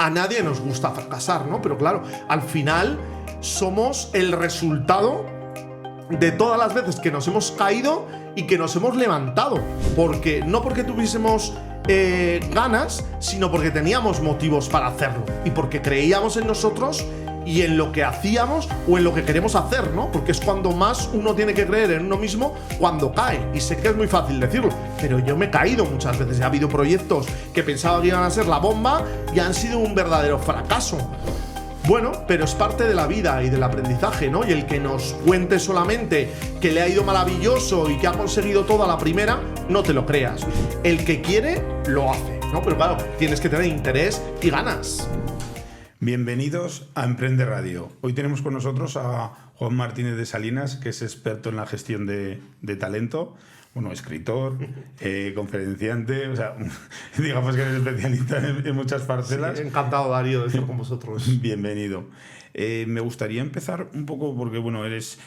a nadie nos gusta fracasar, ¿no? Pero claro, al final somos el resultado de todas las veces que nos hemos caído y que nos hemos levantado. No porque tuviésemos ganas, sino porque teníamos motivos para hacerlo y porque creíamos en nosotros y en lo que hacíamos o en lo que queremos hacer, ¿no? Porque es cuando más uno tiene que creer en uno mismo cuando cae. Y sé que es muy fácil decirlo, pero yo me he caído muchas veces. Ha habido proyectos que pensaba que iban a ser la bomba y han sido un verdadero fracaso. Bueno, pero es parte de la vida y del aprendizaje, ¿no? Y el que nos cuente solamente que le ha ido maravilloso y que ha conseguido todo a la primera, no te lo creas. El que quiere, lo hace, ¿no? Pero claro, tienes que tener interés y ganas. Bienvenidos a Emprende Radio. Hoy tenemos con nosotros a Juan Martínez de Salinas, que es experto en la gestión de talento. Bueno, escritor, conferenciante, o sea, digamos que eres especialista en muchas parcelas. Sí, encantado, Darío, de estar con vosotros. Bienvenido. Me gustaría empezar un poco porque, bueno, eres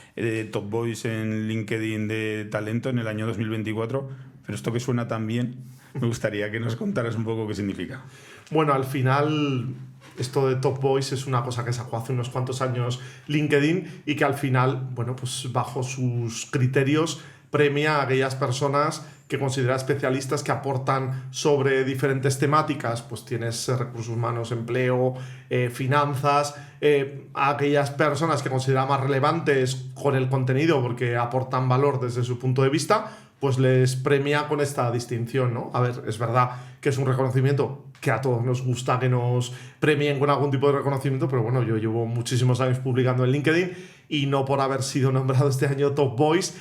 Top Voice en LinkedIn de talento en el año 2024, pero esto que suena tan bien, me gustaría que nos contaras un poco qué significa. Bueno, al final, esto de Top Voice es una cosa que sacó hace unos cuantos años LinkedIn y que al final, bueno, pues bajo sus criterios premia a aquellas personas que considera especialistas que aportan sobre diferentes temáticas. Pues tienes recursos humanos, empleo, finanzas, a aquellas personas que considera más relevantes con el contenido porque aportan valor desde su punto de vista, pues les premia con esta distinción, ¿no? A ver, es verdad que es un reconocimiento que a todos nos gusta que nos premien con algún tipo de reconocimiento, pero bueno, yo llevo muchísimos años publicando en LinkedIn y no por haber sido nombrado este año Top Voice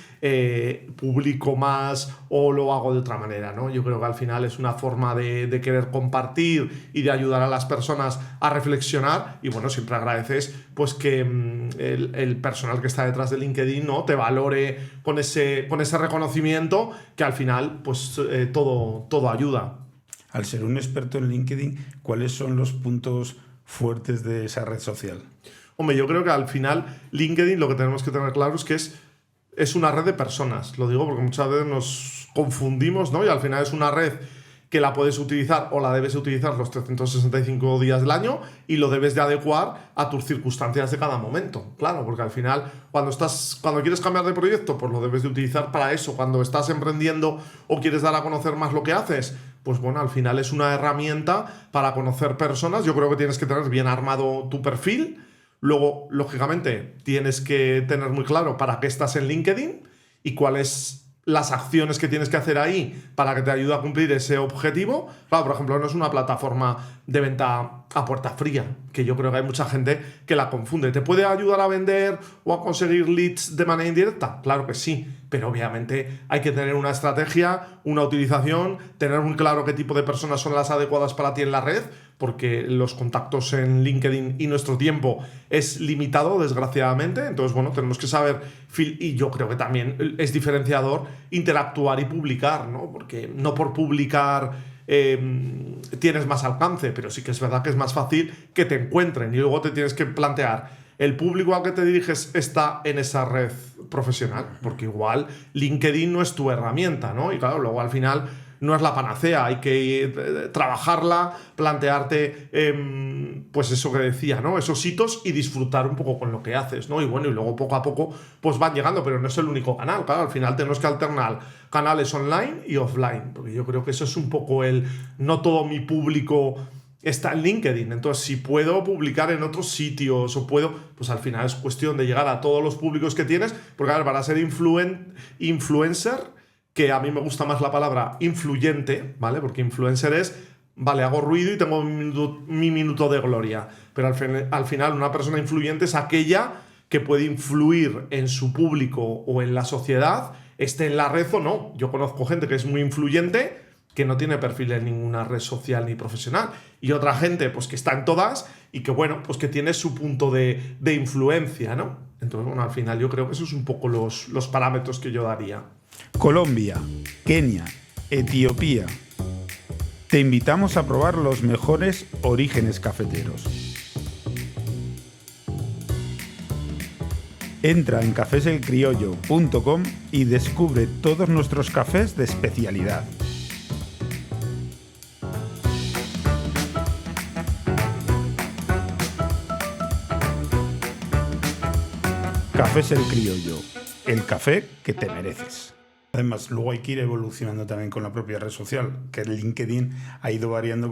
publico más o lo hago de otra manera, ¿no? Yo creo que al final es una forma de querer compartir y de ayudar a las personas a reflexionar y bueno, siempre agradeces pues que el personal que está detrás de LinkedIn, ¿no?, te valore con ese reconocimiento que al final pues todo ayuda. Al ser un experto en LinkedIn, ¿cuáles son los puntos fuertes de esa red social? Hombre, yo creo que al final LinkedIn lo que tenemos que tener claro es que es una red de personas. Lo digo porque muchas veces nos confundimos, ¿no? Y al final es una red que la puedes utilizar o la debes utilizar los 365 días del año y lo debes de adecuar a tus circunstancias de cada momento. Claro, porque al final cuando quieres cambiar de proyecto, pues lo debes de utilizar para eso. Cuando estás emprendiendo o quieres dar a conocer más lo que haces, pues bueno, al final es una herramienta para conocer personas. Yo creo que tienes que tener bien armado tu perfil. Luego, lógicamente, tienes que tener muy claro para qué estás en LinkedIn y cuáles las acciones que tienes que hacer ahí para que te ayude a cumplir ese objetivo. Claro, por ejemplo, no es una plataforma de venta a puerta fría, que yo creo que hay mucha gente que la confunde. ¿Te puede ayudar a vender o a conseguir leads de manera indirecta? Claro que sí, pero obviamente hay que tener una estrategia, una utilización, tener muy claro qué tipo de personas son las adecuadas para ti en la red, porque los contactos en LinkedIn y nuestro tiempo es limitado, desgraciadamente. Entonces, bueno, tenemos que saber, y yo creo que también es diferenciador interactuar y publicar, ¿no? Porque no por publicar tienes más alcance, pero sí que es verdad que es más fácil que te encuentren y luego te tienes que plantear, ¿el público al que te diriges está en esa red profesional? Porque igual LinkedIn no es tu herramienta, ¿no? Y claro, luego al final no es la panacea, hay que trabajarla, plantearte, pues eso que decía, ¿no?, esos hitos y disfrutar un poco con lo que haces, ¿no? Y bueno, y luego poco a poco pues van llegando, pero no es el único canal, claro, al final tenemos que alternar canales online y offline, porque yo creo que eso es un poco no todo mi público está en LinkedIn, entonces si puedo publicar en otros sitios o pues al final es cuestión de llegar a todos los públicos que tienes, porque a ver, para ser influencer, que a mí me gusta más la palabra influyente, ¿vale? Porque influencer es, vale, hago ruido y tengo mi minuto de gloria. Pero al final una persona influyente es aquella que puede influir en su público o en la sociedad, esté en la red o no. Yo conozco gente que es muy influyente, que no tiene perfil en ninguna red social ni profesional. Y otra gente, pues que está en todas y que, bueno, pues que tiene su punto de influencia, ¿no? Entonces, bueno, al final yo creo que esos son un poco los parámetros que yo daría. Colombia, Kenia, Etiopía. Te invitamos a probar los mejores orígenes cafeteros. Entra en cafeselcriollo.com y descubre todos nuestros cafés de especialidad. Cafés El Criollo, el café que te mereces. Además, luego hay que ir evolucionando también con la propia red social, que el LinkedIn ha ido variando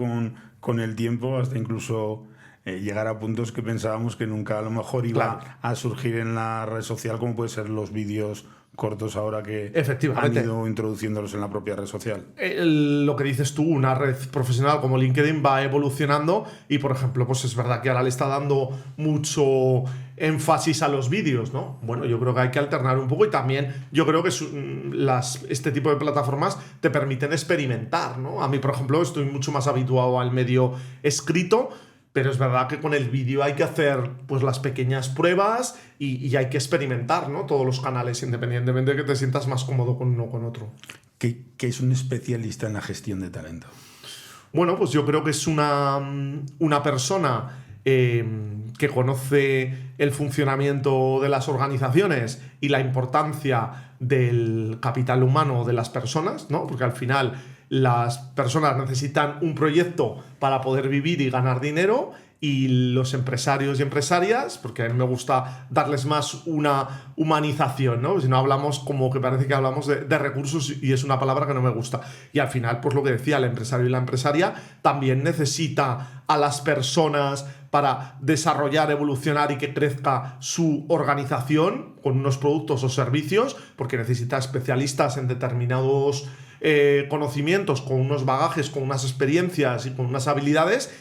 con el tiempo hasta incluso llegar a puntos que pensábamos que nunca a lo mejor iba a surgir en la red social, como puede ser los vídeos cortos ahora que han ido introduciéndolos en la propia red social. Lo que dices tú, una red profesional como LinkedIn va evolucionando y, por ejemplo, pues es verdad que ahora le está dando mucho énfasis a los vídeos, ¿no? Bueno, yo creo que hay que alternar un poco y también yo creo que este tipo de plataformas te permiten experimentar, ¿no? A mí, por ejemplo, estoy mucho más habituado al medio escrito, pero es verdad que con el vídeo hay que hacer pues las pequeñas pruebas y hay que experimentar, ¿no? Todos los canales, independientemente de que te sientas más cómodo con uno o con otro. ¿Qué es un especialista en la gestión de talento? Bueno, pues yo creo que es una persona que conoce el funcionamiento de las organizaciones y la importancia del capital humano de las personas, ¿no? Porque al final las personas necesitan un proyecto para poder vivir y ganar dinero, y los empresarios y empresarias, porque a mí me gusta darles más una humanización, ¿no? Si no hablamos como que parece que hablamos de recursos y es una palabra que no me gusta. Y al final, pues lo que decía, el empresario y la empresaria también necesita a las personas para desarrollar, evolucionar y que crezca su organización con unos productos o servicios, porque necesita especialistas en determinados conocimientos, con unos bagajes, con unas experiencias y con unas habilidades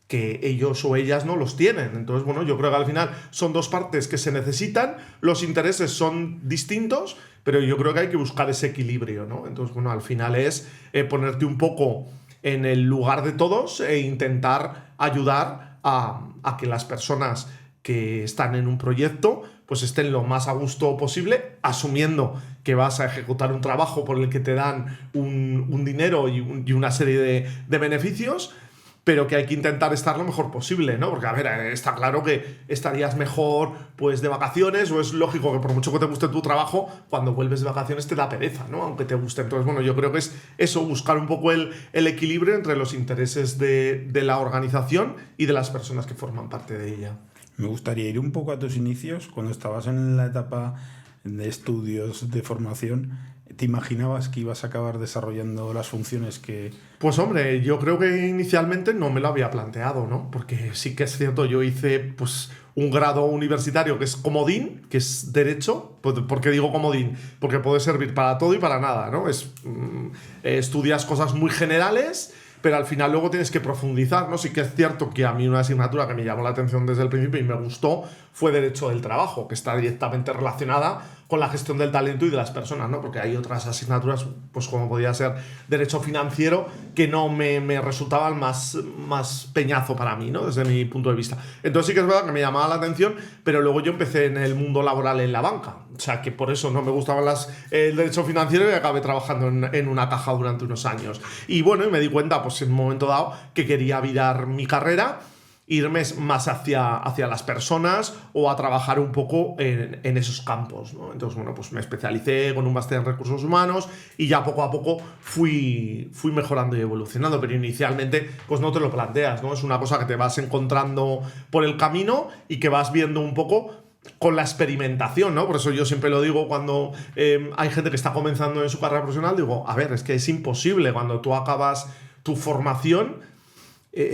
que ellos o ellas no los tienen. Entonces, bueno, yo creo que al final son dos partes que se necesitan, los intereses son distintos, pero yo creo que hay que buscar ese equilibrio, ¿no? Entonces, bueno, al final es ponerte un poco en el lugar de todos e intentar ayudar a que las personas que están en un proyecto pues estén lo más a gusto posible, asumiendo que vas a ejecutar un trabajo por el que te dan un dinero y una serie de beneficios, pero que hay que intentar estar lo mejor posible, ¿no? Porque, a ver, está claro que estarías mejor pues de vacaciones, o es lógico que por mucho que te guste tu trabajo, cuando vuelves de vacaciones te da pereza, ¿no? Aunque te guste. Entonces, bueno, yo creo que es eso, buscar un poco el equilibrio entre los intereses de la organización y de las personas que forman parte de ella. Me gustaría ir un poco a tus inicios, cuando estabas en la etapa de estudios, de formación. ¿Te imaginabas que ibas a acabar desarrollando las funciones que...? Pues hombre, yo creo que inicialmente no me lo había planteado, ¿no? Porque sí que es cierto, yo hice pues un grado universitario que es comodín, que es Derecho. ¿Por qué digo comodín? Porque puede servir para todo y para nada, ¿no? Estudias cosas muy generales, pero al final luego tienes que profundizar, ¿no? Sí que es cierto que a mí una asignatura que me llamó la atención desde el principio y me gustó fue Derecho del Trabajo, que está directamente relacionada con la gestión del talento y de las personas, ¿no? Porque hay otras asignaturas, pues como podía ser Derecho Financiero, que no me resultaban más peñazo para mí, ¿no? Desde mi punto de vista. Entonces sí que es verdad que me llamaba la atención, pero luego yo empecé en el mundo laboral en la banca. O sea, que por eso no me gustaban el Derecho Financiero y acabé trabajando en una caja durante unos años. Y bueno, y me di cuenta, pues en un momento dado, que quería virar mi carrera, irme más hacia las personas o a trabajar un poco en esos campos, ¿no? Entonces, bueno, pues me especialicé con un máster en recursos humanos y ya poco a poco fui mejorando y evolucionando, pero inicialmente pues no te lo planteas, ¿no? Es una cosa que te vas encontrando por el camino y que vas viendo un poco con la experimentación, ¿no? Por eso yo siempre lo digo cuando hay gente que está comenzando en su carrera profesional, digo, a ver, es que es imposible cuando tú acabas tu formación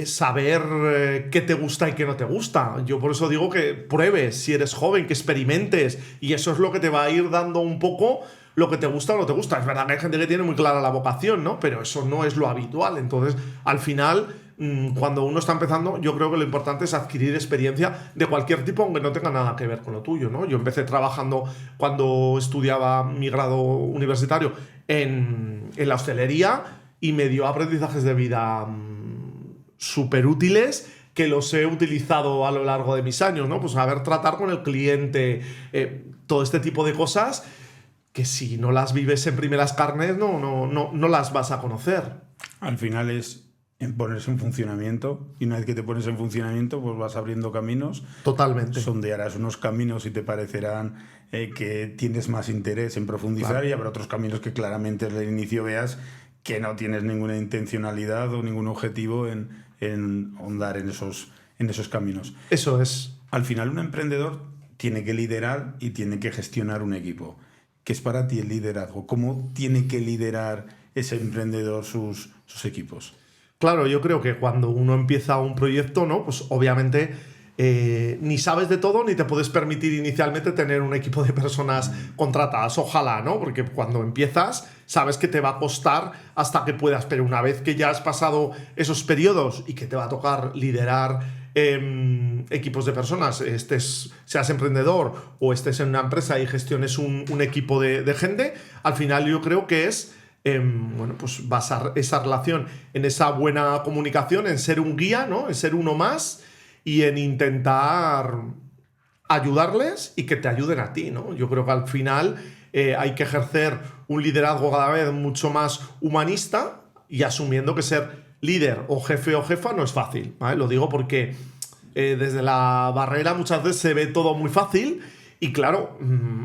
saber qué te gusta y qué no te gusta. Yo por eso digo que pruebes, si eres joven, que experimentes, y eso es lo que te va a ir dando un poco lo que te gusta o no te gusta. Es verdad que hay gente que tiene muy clara la vocación, ¿no? Pero eso no es lo habitual. Entonces, al final, cuando uno está empezando, yo creo que lo importante es adquirir experiencia de cualquier tipo, aunque no tenga nada que ver con lo tuyo, ¿no? Yo empecé trabajando cuando estudiaba mi grado universitario en la hostelería y me dio aprendizajes de vida súper útiles que los he utilizado a lo largo de mis años, ¿no? Pues saber tratar con el cliente, todo este tipo de cosas que si no las vives en primeras carnes no las vas a conocer. Al final es en ponerse en funcionamiento, y una vez que te pones en funcionamiento pues vas abriendo caminos. Totalmente. Sondearás unos caminos y te parecerán que tienes más interés en profundizar, claro. Y habrá otros caminos que claramente desde el inicio veas que no tienes ninguna intencionalidad o ningún objetivo en ahondar en esos caminos. Eso es. Al final un emprendedor tiene que liderar y tiene que gestionar un equipo. ¿Qué es para ti el liderazgo? ¿Cómo tiene que liderar ese emprendedor sus equipos? Claro, yo creo que cuando uno empieza un proyecto, ¿no? Pues obviamente ni sabes de todo ni te puedes permitir inicialmente tener un equipo de personas contratadas. Ojalá, ¿no? Porque cuando empiezas sabes que te va a costar hasta que puedas, pero una vez que ya has pasado esos periodos y que te va a tocar liderar equipos de personas, seas emprendedor o estés en una empresa y gestiones un equipo de gente, al final yo creo que es pues basar esa relación en esa buena comunicación, en ser un guía, ¿no? En ser uno más y en intentar ayudarles y que te ayuden a ti, ¿no? Yo creo que al final hay que ejercer un liderazgo cada vez mucho más humanista y asumiendo que ser líder o jefe o jefa no es fácil, ¿vale? Lo digo porque desde la barrera muchas veces se ve todo muy fácil y claro,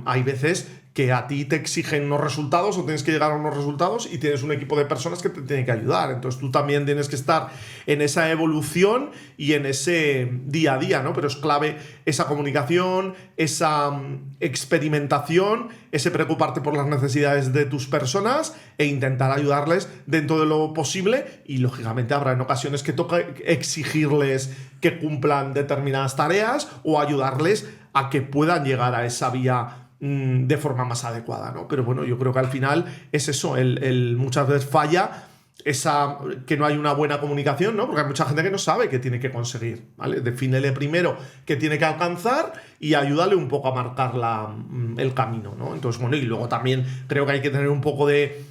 hay veces que a ti te exigen unos resultados o tienes que llegar a unos resultados y tienes un equipo de personas que te tienen que ayudar. Entonces tú también tienes que estar en esa evolución y en ese día a día, ¿no? Pero es clave esa comunicación, esa experimentación, ese preocuparte por las necesidades de tus personas e intentar ayudarles dentro de lo posible y lógicamente habrá en ocasiones que toca exigirles que cumplan determinadas tareas o ayudarles a que puedan llegar a esa vía de forma más adecuada, ¿no? Pero bueno, yo creo que al final es eso, muchas veces falla que no hay una buena comunicación, ¿no? Porque hay mucha gente que no sabe qué tiene que conseguir, ¿vale? Defínele primero qué tiene que alcanzar y ayúdale un poco a marcar el camino, ¿no? Entonces, bueno, y luego también creo que hay que tener un poco de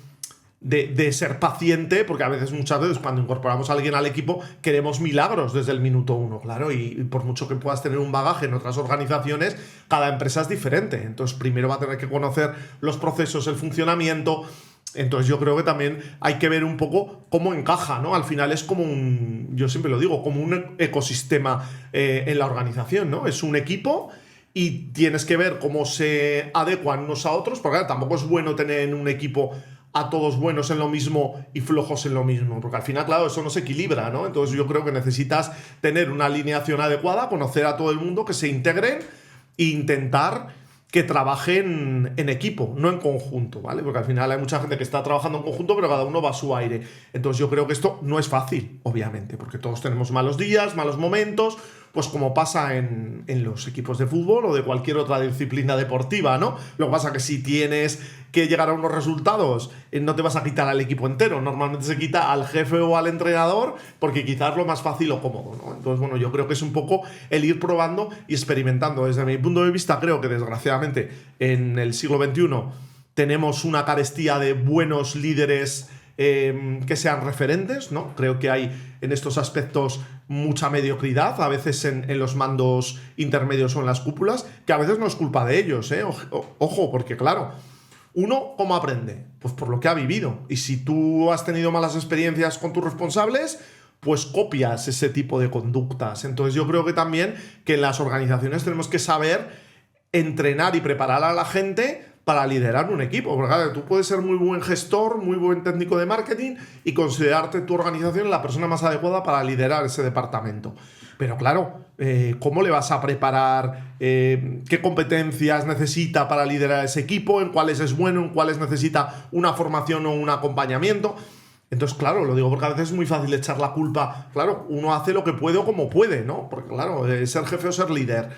ser paciente, porque a veces, muchas veces, cuando incorporamos a alguien al equipo, queremos milagros desde el minuto uno, claro, y por mucho que puedas tener un bagaje en otras organizaciones, cada empresa es diferente. Entonces, primero va a tener que conocer los procesos, el funcionamiento. Entonces, yo creo que también hay que ver un poco cómo encaja, ¿no? Al final es como yo siempre lo digo, como un ecosistema en la organización, ¿no? Es un equipo y tienes que ver cómo se adecuan unos a otros, porque claro, tampoco es bueno tener en un equipo a todos buenos en lo mismo y flojos en lo mismo, porque al final, claro, eso no se equilibra, ¿no? Entonces yo creo que necesitas tener una alineación adecuada, conocer a todo el mundo, que se integren e intentar que trabajen en equipo, no en conjunto, ¿vale? Porque al final hay mucha gente que está trabajando en conjunto, pero cada uno va a su aire. Entonces yo creo que esto no es fácil, obviamente, porque todos tenemos malos días, malos momentos, pues como pasa en los equipos de fútbol o de cualquier otra disciplina deportiva, ¿no? Lo que pasa es que si tienes que llegar a unos resultados, no te vas a quitar al equipo entero. Normalmente se quita al jefe o al entrenador porque quizás es lo más fácil o cómodo, ¿no? Entonces, bueno, yo creo que es un poco el ir probando y experimentando. Desde mi punto de vista, creo que desgraciadamente en el siglo XXI tenemos una carestía de buenos líderes que sean referentes, ¿no? Creo que hay en estos aspectos mucha mediocridad, a veces en los mandos intermedios o en las cúpulas, que a veces no es culpa de ellos, ¿eh? Ojo, porque claro, uno, ¿cómo aprende? Pues por lo que ha vivido. Y si tú has tenido malas experiencias con tus responsables, pues copias ese tipo de conductas. Entonces yo creo que también que en las organizaciones tenemos que saber entrenar y preparar a la gente para liderar un equipo. Porque claro, tú puedes ser muy buen gestor, muy buen técnico de marketing y considerarte tu organización la persona más adecuada para liderar ese departamento. Pero claro, ¿cómo le vas a preparar? ¿Qué competencias necesita para liderar ese equipo? ¿En cuáles es bueno? ¿En cuáles necesita una formación o un acompañamiento? Entonces, claro, lo digo porque a veces es muy fácil echar la culpa. Claro, uno hace lo que puede o como puede, ¿no? Porque claro, ser jefe o ser líder.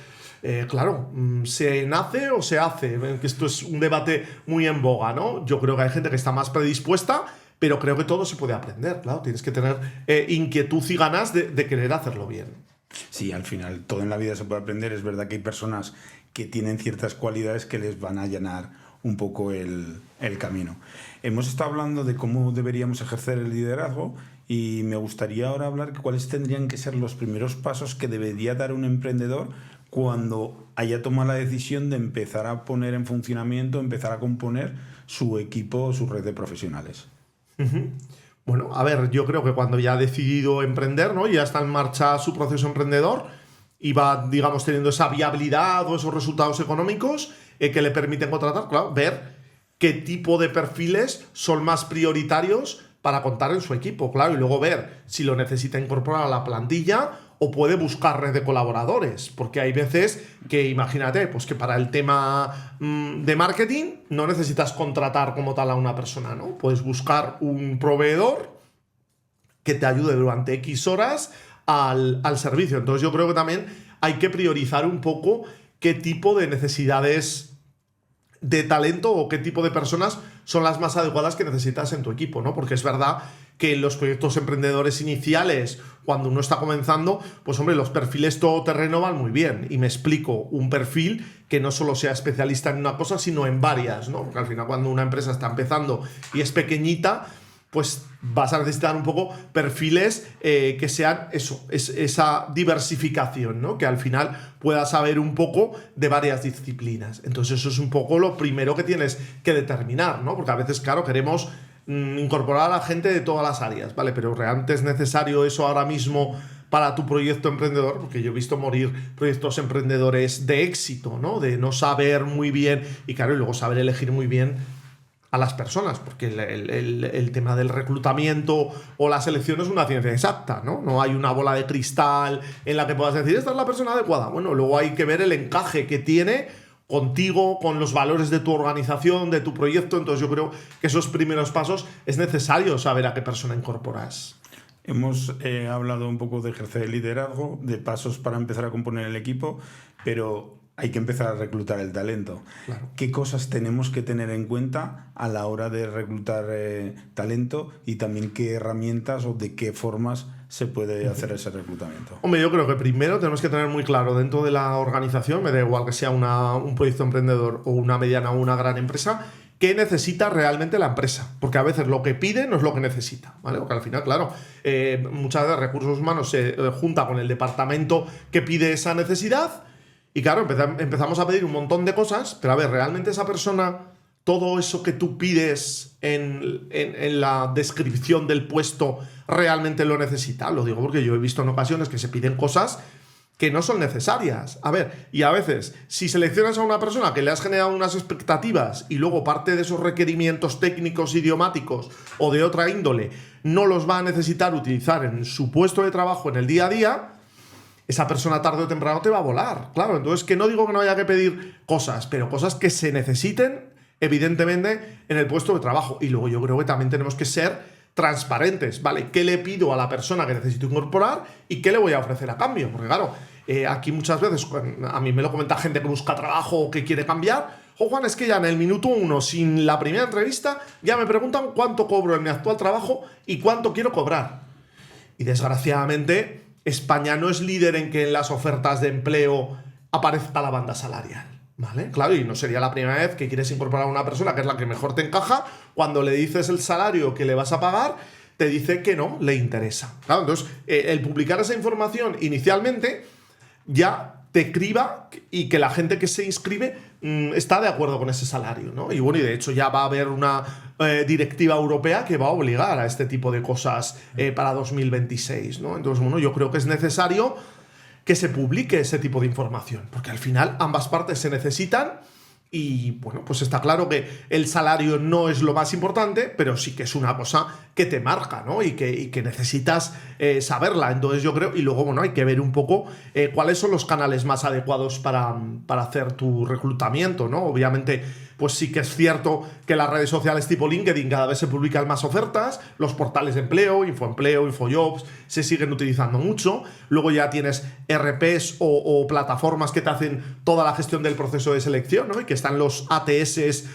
Claro, ¿se nace o se hace? Que esto es un debate muy en boga, ¿no? Yo creo que hay gente que está más predispuesta, pero creo que todo se puede aprender, claro. Tienes que tener inquietud y ganas de querer hacerlo bien. Sí, al final todo en la vida se puede aprender. Es verdad que hay personas que tienen ciertas cualidades que les van a allanar un poco el camino. Hemos estado hablando de cómo deberíamos ejercer el liderazgo y me gustaría ahora hablar de cuáles tendrían que ser los primeros pasos que debería dar un emprendedor cuando haya tomado la decisión de empezar a poner en funcionamiento, empezar a componer su equipo, su red de profesionales. Uh-huh. Bueno, a ver, yo creo que cuando ya ha decidido emprender, ¿no? Ya está en marcha su proceso emprendedor y va, digamos, teniendo esa viabilidad o esos resultados económicos que le permiten contratar, claro, ver qué tipo de perfiles son más prioritarios para contar en su equipo, claro, y luego ver si lo necesita incorporar a la plantilla o puede buscar red de colaboradores, porque hay veces que, imagínate, pues que para el tema de marketing no necesitas contratar como tal a una persona, ¿no? Puedes buscar un proveedor que te ayude durante X horas al servicio. Entonces yo creo que también hay que priorizar un poco qué tipo de necesidades de talento o qué tipo de personas son las más adecuadas que necesitas en tu equipo, ¿no? Porque es verdad que en los proyectos emprendedores iniciales, cuando uno está comenzando, pues hombre, los perfiles todoterreno van muy bien. Y me explico, un perfil que no solo sea especialista en una cosa, sino en varias, ¿no? Porque al final cuando una empresa está empezando y es pequeñita, pues vas a necesitar un poco perfiles que sean eso, esa diversificación, ¿no? Que al final puedas saber un poco de varias disciplinas. Entonces eso es un poco lo primero que tienes que determinar, ¿no? Porque a veces, claro, queremos incorporar a la gente de todas las áreas, ¿vale? Pero realmente es necesario eso ahora mismo para tu proyecto emprendedor, porque yo he visto morir proyectos emprendedores de éxito, ¿no? De no saber muy bien y claro, y luego saber elegir muy bien a las personas, porque el tema del reclutamiento o la selección es una ciencia exacta, ¿no? No hay una bola de cristal en la que puedas decir, esta es la persona adecuada. Bueno, luego hay que ver el encaje que tiene contigo, con los valores de tu organización, de tu proyecto. Entonces yo creo que esos primeros pasos es necesario saber a qué persona incorporas. Hemos hablado un poco de ejercer el liderazgo, de pasos para empezar a componer el equipo, pero hay que empezar a reclutar el talento. Claro. ¿Qué cosas tenemos que tener en cuenta a la hora de reclutar talento y también qué herramientas o de qué formas se puede hacer ese reclutamiento? Hombre, yo creo que primero tenemos que tener muy claro dentro de la organización, me da igual que sea un proyecto emprendedor o una mediana o una gran empresa, qué necesita realmente la empresa. Porque a veces lo que pide no es lo que necesita, ¿vale? Porque al final, claro, muchas veces recursos humanos se junta con el departamento que pide esa necesidad. Y claro, empezamos a pedir un montón de cosas, pero a ver, ¿realmente esa persona, todo eso que tú pides en la descripción del puesto, realmente lo necesita? Lo digo porque yo he visto en ocasiones que se piden cosas que no son necesarias. A ver, y a veces, si seleccionas a una persona que le has generado unas expectativas y luego parte de esos requerimientos técnicos, idiomáticos o de otra índole, no los va a necesitar utilizar en su puesto de trabajo en el día a día, esa persona tarde o temprano te va a volar. Claro, entonces que no digo que no haya que pedir cosas, pero cosas que se necesiten, evidentemente, en el puesto de trabajo. Y luego yo creo que también tenemos que ser transparentes, ¿vale? ¿Qué le pido a la persona que necesito incorporar y qué le voy a ofrecer a cambio? Porque claro, aquí muchas veces, a mí me lo comenta gente que busca trabajo o que quiere cambiar. Juan, es que ya en el minuto 1, sin la primera entrevista, ya me preguntan cuánto cobro en mi actual trabajo y cuánto quiero cobrar. Y desgraciadamente, España no es líder en que en las ofertas de empleo aparezca la banda salarial, ¿vale? Claro, y no sería la primera vez que quieres incorporar a una persona que es la que mejor te encaja, cuando le dices el salario que le vas a pagar, te dice que no le interesa. Claro, entonces, el publicar esa información inicialmente ya te criba y que la gente que se inscribe está de acuerdo con ese salario, ¿no? Y bueno, y de hecho ya va a haber una directiva europea que va a obligar a este tipo de cosas para 2026, ¿no? Entonces, bueno, yo creo que es necesario que se publique ese tipo de información, porque al final ambas partes se necesitan. Y bueno, pues está claro que el salario no es lo más importante, pero sí que es una cosa que te marca, ¿no? Y que necesitas saberla. Entonces yo creo, y luego, bueno, hay que ver un poco cuáles son los canales más adecuados para hacer tu reclutamiento, ¿no? Obviamente, pues sí que es cierto que las redes sociales tipo LinkedIn cada vez se publican más ofertas, los portales de empleo, Infoempleo, Infojobs, se siguen utilizando mucho. Luego ya tienes RPs o plataformas que te hacen toda la gestión del proceso de selección, ¿no? Y que están los ATS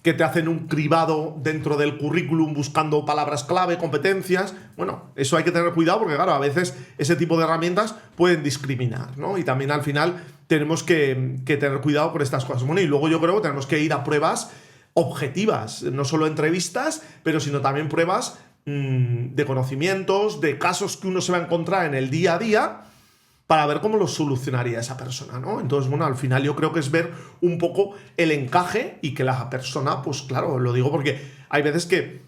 que te hacen un cribado dentro del currículum buscando palabras clave, competencias. Bueno, eso hay que tener cuidado porque, claro, a veces ese tipo de herramientas pueden discriminar, ¿no? Y también al final tenemos que tener cuidado con estas cosas. Bueno, y luego yo creo que tenemos que ir a pruebas objetivas, no solo entrevistas, pero sino también pruebas de conocimientos, de casos que uno se va a encontrar en el día a día, para ver cómo lo solucionaría esa persona, ¿no? Entonces, bueno, al final yo creo que es ver un poco el encaje y que la persona, pues claro, lo digo porque hay veces que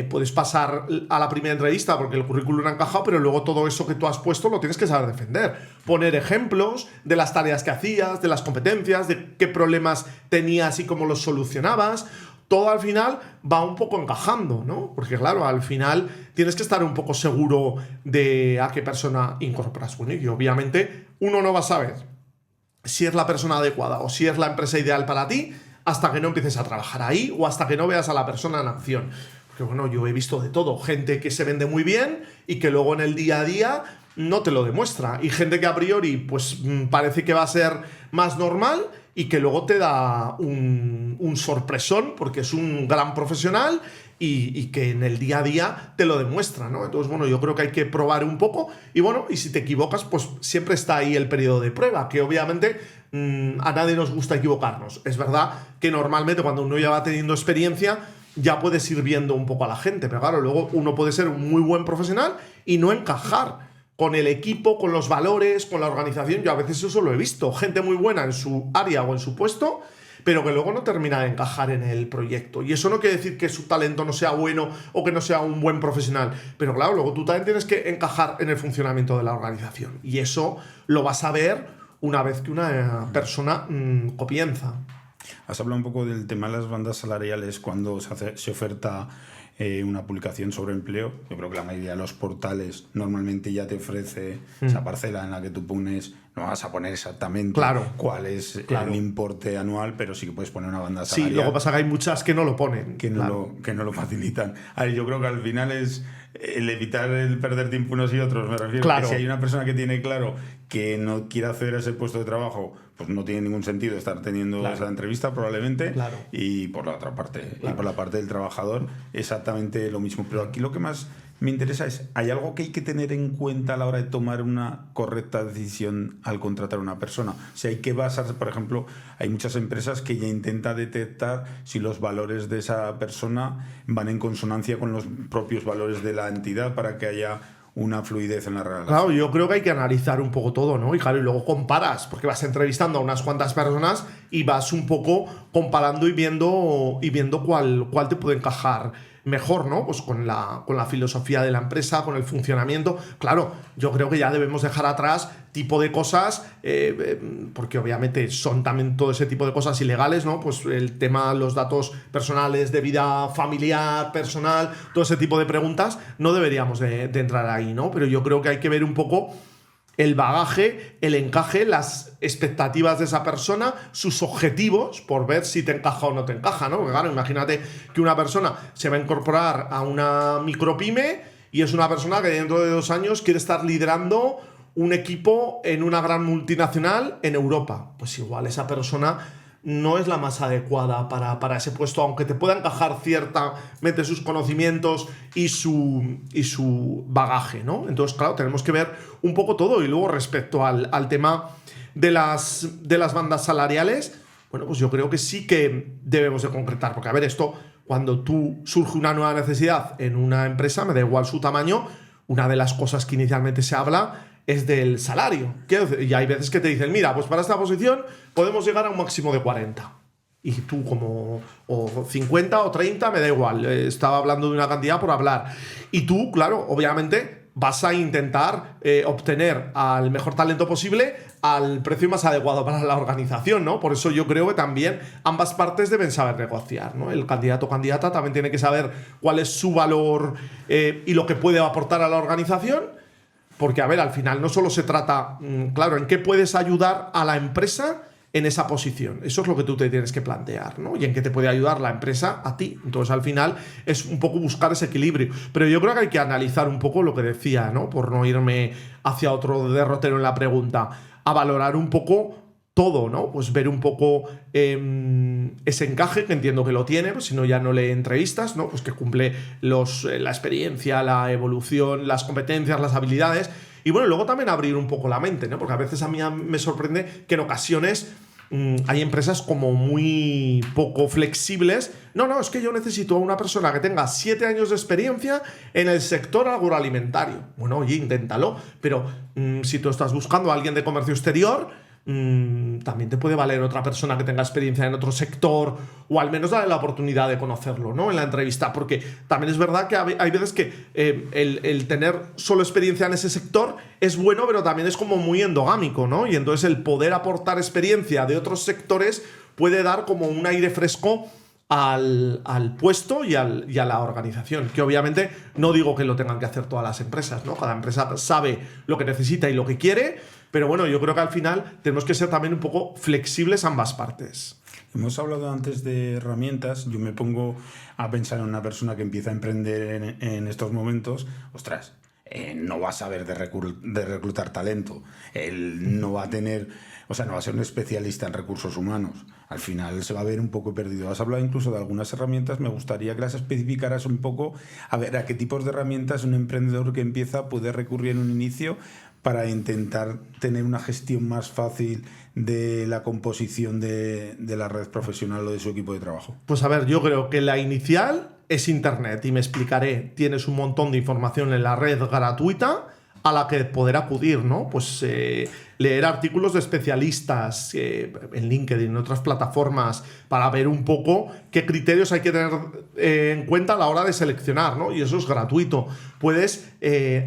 puedes pasar a la primera entrevista porque el currículum ha encajado, pero luego todo eso que tú has puesto lo tienes que saber defender. Poner ejemplos de las tareas que hacías, de las competencias, de qué problemas tenías y cómo los solucionabas. todo al final va un poco encajando, ¿no? Porque claro, al final tienes que estar un poco seguro de a qué persona incorporas. Bueno, y obviamente uno no va a saber si es la persona adecuada o si es la empresa ideal para ti hasta que no empieces a trabajar ahí o hasta que no veas a la persona en acción. Porque bueno, yo he visto de todo, gente que se vende muy bien y que luego en el día a día no te lo demuestra, y gente que a priori pues parece que va a ser más normal y que luego te da un sorpresón porque es un gran profesional y que en el día a día te lo demuestra, ¿no? Entonces, bueno, yo creo que hay que probar un poco y bueno, y si te equivocas, pues siempre está ahí el periodo de prueba, que obviamente a nadie nos gusta equivocarnos. Es verdad que normalmente cuando uno ya va teniendo experiencia ya puedes ir viendo un poco a la gente, pero claro, luego uno puede ser un muy buen profesional y no encajar con el equipo, con los valores, con la organización. Yo a veces eso lo he visto, gente muy buena en su área o en su puesto, pero que luego no termina de encajar en el proyecto. Y eso no quiere decir que su talento no sea bueno o que no sea un buen profesional, pero claro, luego tú también tienes que encajar en el funcionamiento de la organización, y eso lo vas a ver una vez que una persona comienza. Has hablado un poco del tema de las bandas salariales cuando se oferta una publicación sobre empleo. Yo creo que la mayoría de los portales normalmente ya te ofrece esa parcela en la que tú pones, no vas a poner exactamente cuál es el importe anual, pero sí que puedes poner una banda salarial. Sí, luego pasa que hay muchas que no lo ponen. Que no lo facilitan. A ver, yo creo que al final es el evitar el perder tiempo unos y otros, me refiero. Claro. Que si hay una persona que tiene claro que no quiere acceder a ese puesto de trabajo, pues no tiene ningún sentido estar teniendo esa entrevista probablemente. Claro. Y por la otra parte, y por la parte del trabajador, exactamente lo mismo. Pero aquí lo que más me interesa es, ¿hay algo que hay que tener en cuenta a la hora de tomar una correcta decisión al contratar a una persona? O sea, hay que basarse, por ejemplo, hay muchas empresas que ya intentan detectar si los valores de esa persona van en consonancia con los propios valores de la entidad para que haya una fluidez en la relación. Claro, yo creo que hay que analizar un poco todo, ¿no? Y claro, y luego comparas, porque vas entrevistando a unas cuantas personas y vas un poco comparando y viendo cuál te puede encajar mejor, ¿no? Pues con la filosofía de la empresa, con el funcionamiento. Claro, yo creo que ya debemos dejar atrás tipo de cosas, porque obviamente son también todo ese tipo de cosas ilegales, ¿no? Pues el tema, los datos personales de vida familiar, personal, todo ese tipo de preguntas, no deberíamos de entrar ahí, ¿no? Pero yo creo que hay que ver un poco el bagaje, el encaje, las expectativas de esa persona, sus objetivos, por ver si te encaja o no te encaja, ¿no? Porque claro, imagínate que una persona se va a incorporar a una micropyme y es una persona que dentro de 2 años quiere estar liderando un equipo en una gran multinacional en Europa. Pues igual esa persona no es la más adecuada para ese puesto, aunque te pueda encajar ciertamente sus conocimientos y su bagaje, ¿no? Entonces, claro, tenemos que ver un poco todo. Y luego, respecto al tema de las bandas salariales, bueno, pues yo creo que sí que debemos de concretar, porque, a ver, esto, cuando surge una nueva necesidad en una empresa, me da igual su tamaño, una de las cosas que inicialmente se habla es del salario. Y hay veces que te dicen, mira, pues para esta posición podemos llegar a un máximo de 40. Y tú o 50 o 30, me da igual. Estaba hablando de una cantidad por hablar. Y tú, claro, obviamente vas a intentar obtener al mejor talento posible al precio más adecuado para la organización, ¿no? Por eso yo creo que también ambas partes deben saber negociar, ¿no? El candidato o candidata también tiene que saber cuál es su valor y lo que puede aportar a la organización. Porque, a ver, al final no solo se trata, claro, en qué puedes ayudar a la empresa en esa posición. Eso es lo que tú te tienes que plantear, ¿no? Y en qué te puede ayudar la empresa a ti. Entonces, al final, es un poco buscar ese equilibrio. Pero yo creo que hay que analizar un poco lo que decía, ¿no? Por no irme hacia otro derrotero en la pregunta. A valorar un poco todo, ¿no? Pues ver un poco ese encaje, que entiendo que lo tiene, pues si no ya no le entrevistas, ¿no? Pues que cumple la experiencia, la evolución, las competencias, las habilidades. Y bueno, luego también abrir un poco la mente, ¿no? Porque a veces a mí me sorprende que en ocasiones hay empresas como muy poco flexibles. No, es que yo necesito a una persona que tenga 7 años de experiencia en el sector agroalimentario. Bueno, oye, inténtalo, pero si tú estás buscando a alguien de comercio exterior, también te puede valer otra persona que tenga experiencia en otro sector, o al menos darle la oportunidad de conocerlo, ¿no? En la entrevista, porque también es verdad que hay veces que el tener solo experiencia en ese sector es bueno, pero también es como muy endogámico, ¿no? Y entonces el poder aportar experiencia de otros sectores puede dar como un aire fresco al puesto y a la organización. Que obviamente no digo que lo tengan que hacer todas las empresas, ¿no? Cada empresa sabe lo que necesita y lo que quiere, pero bueno, yo creo que al final tenemos que ser también un poco flexibles ambas partes. Hemos hablado antes de herramientas. Yo me pongo a pensar en una persona que empieza a emprender en estos momentos. Ostras, no va a saber de reclutar talento. Él no va a tener... O sea, no va a ser un especialista en recursos humanos. Al final se va a ver un poco perdido. Has hablado incluso de algunas herramientas. Me gustaría que las especificaras un poco. A ver, ¿a qué tipos de herramientas un emprendedor que empieza puede recurrir en un inicio para intentar tener una gestión más fácil de la composición de la red profesional o de su equipo de trabajo? Pues a ver, yo creo que la inicial es Internet y me explicaré. Tienes un montón de información en la red gratuita a la que poder acudir, ¿no? Pues leer artículos de especialistas en LinkedIn, en otras plataformas, para ver un poco qué criterios hay que tener en cuenta a la hora de seleccionar, ¿no? Y eso es gratuito. Puedes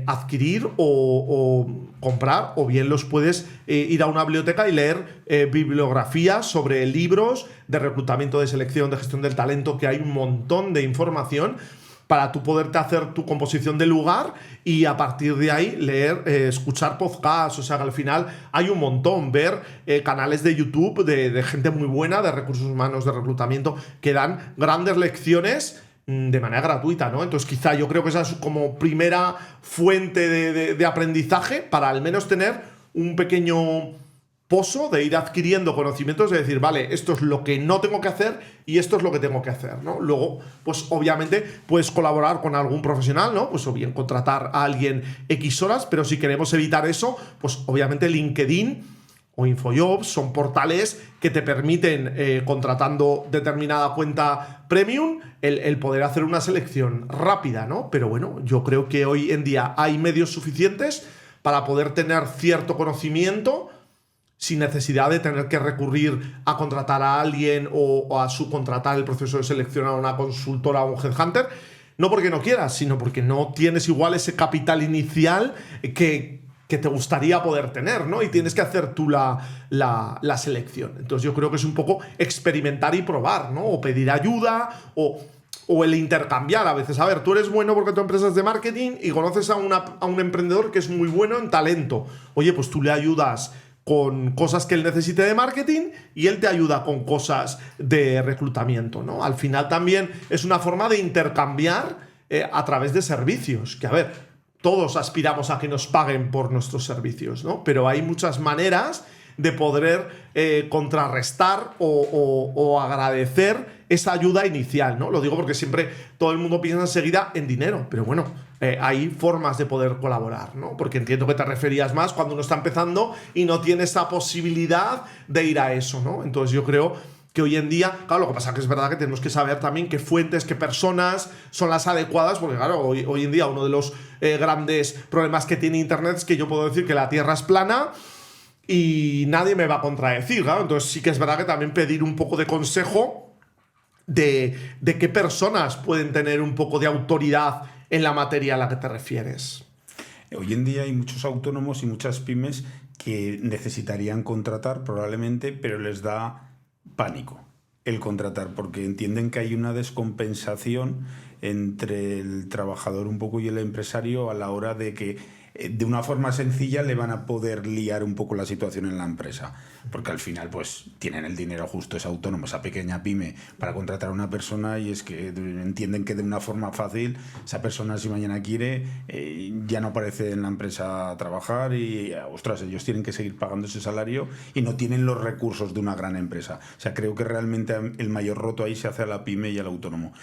adquirir o comprar, o bien los puedes ir a una biblioteca y leer bibliografías sobre libros de reclutamiento, de selección, de gestión del talento, que hay un montón de información para tú poderte hacer tu composición de lugar y a partir de ahí leer, escuchar podcasts. O sea que al final hay un montón, ver canales de YouTube de gente muy buena, de recursos humanos, de reclutamiento, que dan grandes lecciones de manera gratuita, ¿no? Entonces quizá yo creo que esa es como primera fuente de aprendizaje para al menos tener un pequeño pozo de ir adquiriendo conocimientos, de decir, vale, esto es lo que no tengo que hacer y esto es lo que tengo que hacer, ¿no? Luego, pues obviamente puedes colaborar con algún profesional, ¿no? Pues o bien contratar a alguien X horas, pero si queremos evitar eso, pues obviamente LinkedIn o InfoJobs son portales que te permiten, contratando determinada cuenta premium, el poder hacer una selección rápida, ¿no? Pero bueno, yo creo que hoy en día hay medios suficientes para poder tener cierto conocimiento sin necesidad de tener que recurrir a contratar a alguien o a subcontratar el proceso de selección a una consultora o un headhunter, no porque no quieras, sino porque no tienes igual ese capital inicial que te gustaría poder tener, ¿no? Y tienes que hacer tú la selección. Entonces yo creo que es un poco experimentar y probar, ¿no? O pedir ayuda o el intercambiar a veces. A ver, tú eres bueno porque tu empresa es de marketing y conoces a un emprendedor que es muy bueno en talento. Oye, pues tú le ayudas con cosas que él necesite de marketing y él te ayuda con cosas de reclutamiento, ¿no? Al final también es una forma de intercambiar a través de servicios, que a ver, todos aspiramos a que nos paguen por nuestros servicios, ¿no? Pero hay muchas maneras de poder contrarrestar o agradecer esa ayuda inicial, ¿no? Lo digo porque siempre todo el mundo piensa enseguida en dinero, pero bueno, hay formas de poder colaborar, ¿no? Porque entiendo que te referías más cuando uno está empezando y no tiene esa posibilidad de ir a eso, ¿no? Entonces yo creo que hoy en día, claro, lo que pasa es que es verdad que tenemos que saber también qué fuentes, qué personas son las adecuadas, porque claro, hoy en día uno de los grandes problemas que tiene Internet es que yo puedo decir que la Tierra es plana y nadie me va a contradecir, ¿no? Entonces sí que es verdad que también pedir un poco de consejo de qué personas pueden tener un poco de autoridad en la materia a la que te refieres. Hoy en día hay muchos autónomos y muchas pymes que necesitarían contratar probablemente, pero les da pánico el contratar porque entienden que hay una descompensación entre el trabajador un poco y el empresario a la hora de que de una forma sencilla le van a poder liar un poco la situación en la empresa, porque al final pues tienen el dinero justo, ese autónomo, esa pequeña pyme para contratar a una persona y es que entienden que de una forma fácil esa persona si mañana quiere ya no aparece en la empresa a trabajar y ostras, ellos tienen que seguir pagando ese salario y no tienen los recursos de una gran empresa. O sea, creo que realmente el mayor roto ahí se hace a la pyme y al autónomo.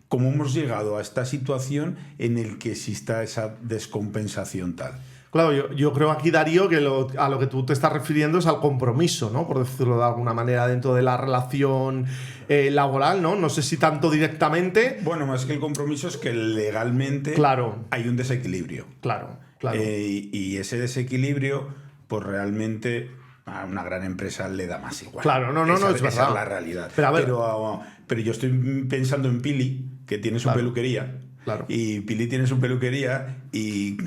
¿Cómo hemos llegado a esta situación en el que exista esa descompensación tal? Claro, yo creo aquí, Darío, que a lo que tú te estás refiriendo es al compromiso, ¿no? Por decirlo de alguna manera, dentro de la relación laboral, ¿no? No sé si tanto directamente. Bueno, más que el compromiso es que legalmente hay un desequilibrio. Claro. Y ese desequilibrio, pues realmente a una gran empresa le da más igual. Claro, no, es verdad. Esa es la realidad. Pero yo estoy pensando en Pili, que tiene su peluquería. Claro. Y Pili tiene su peluquería y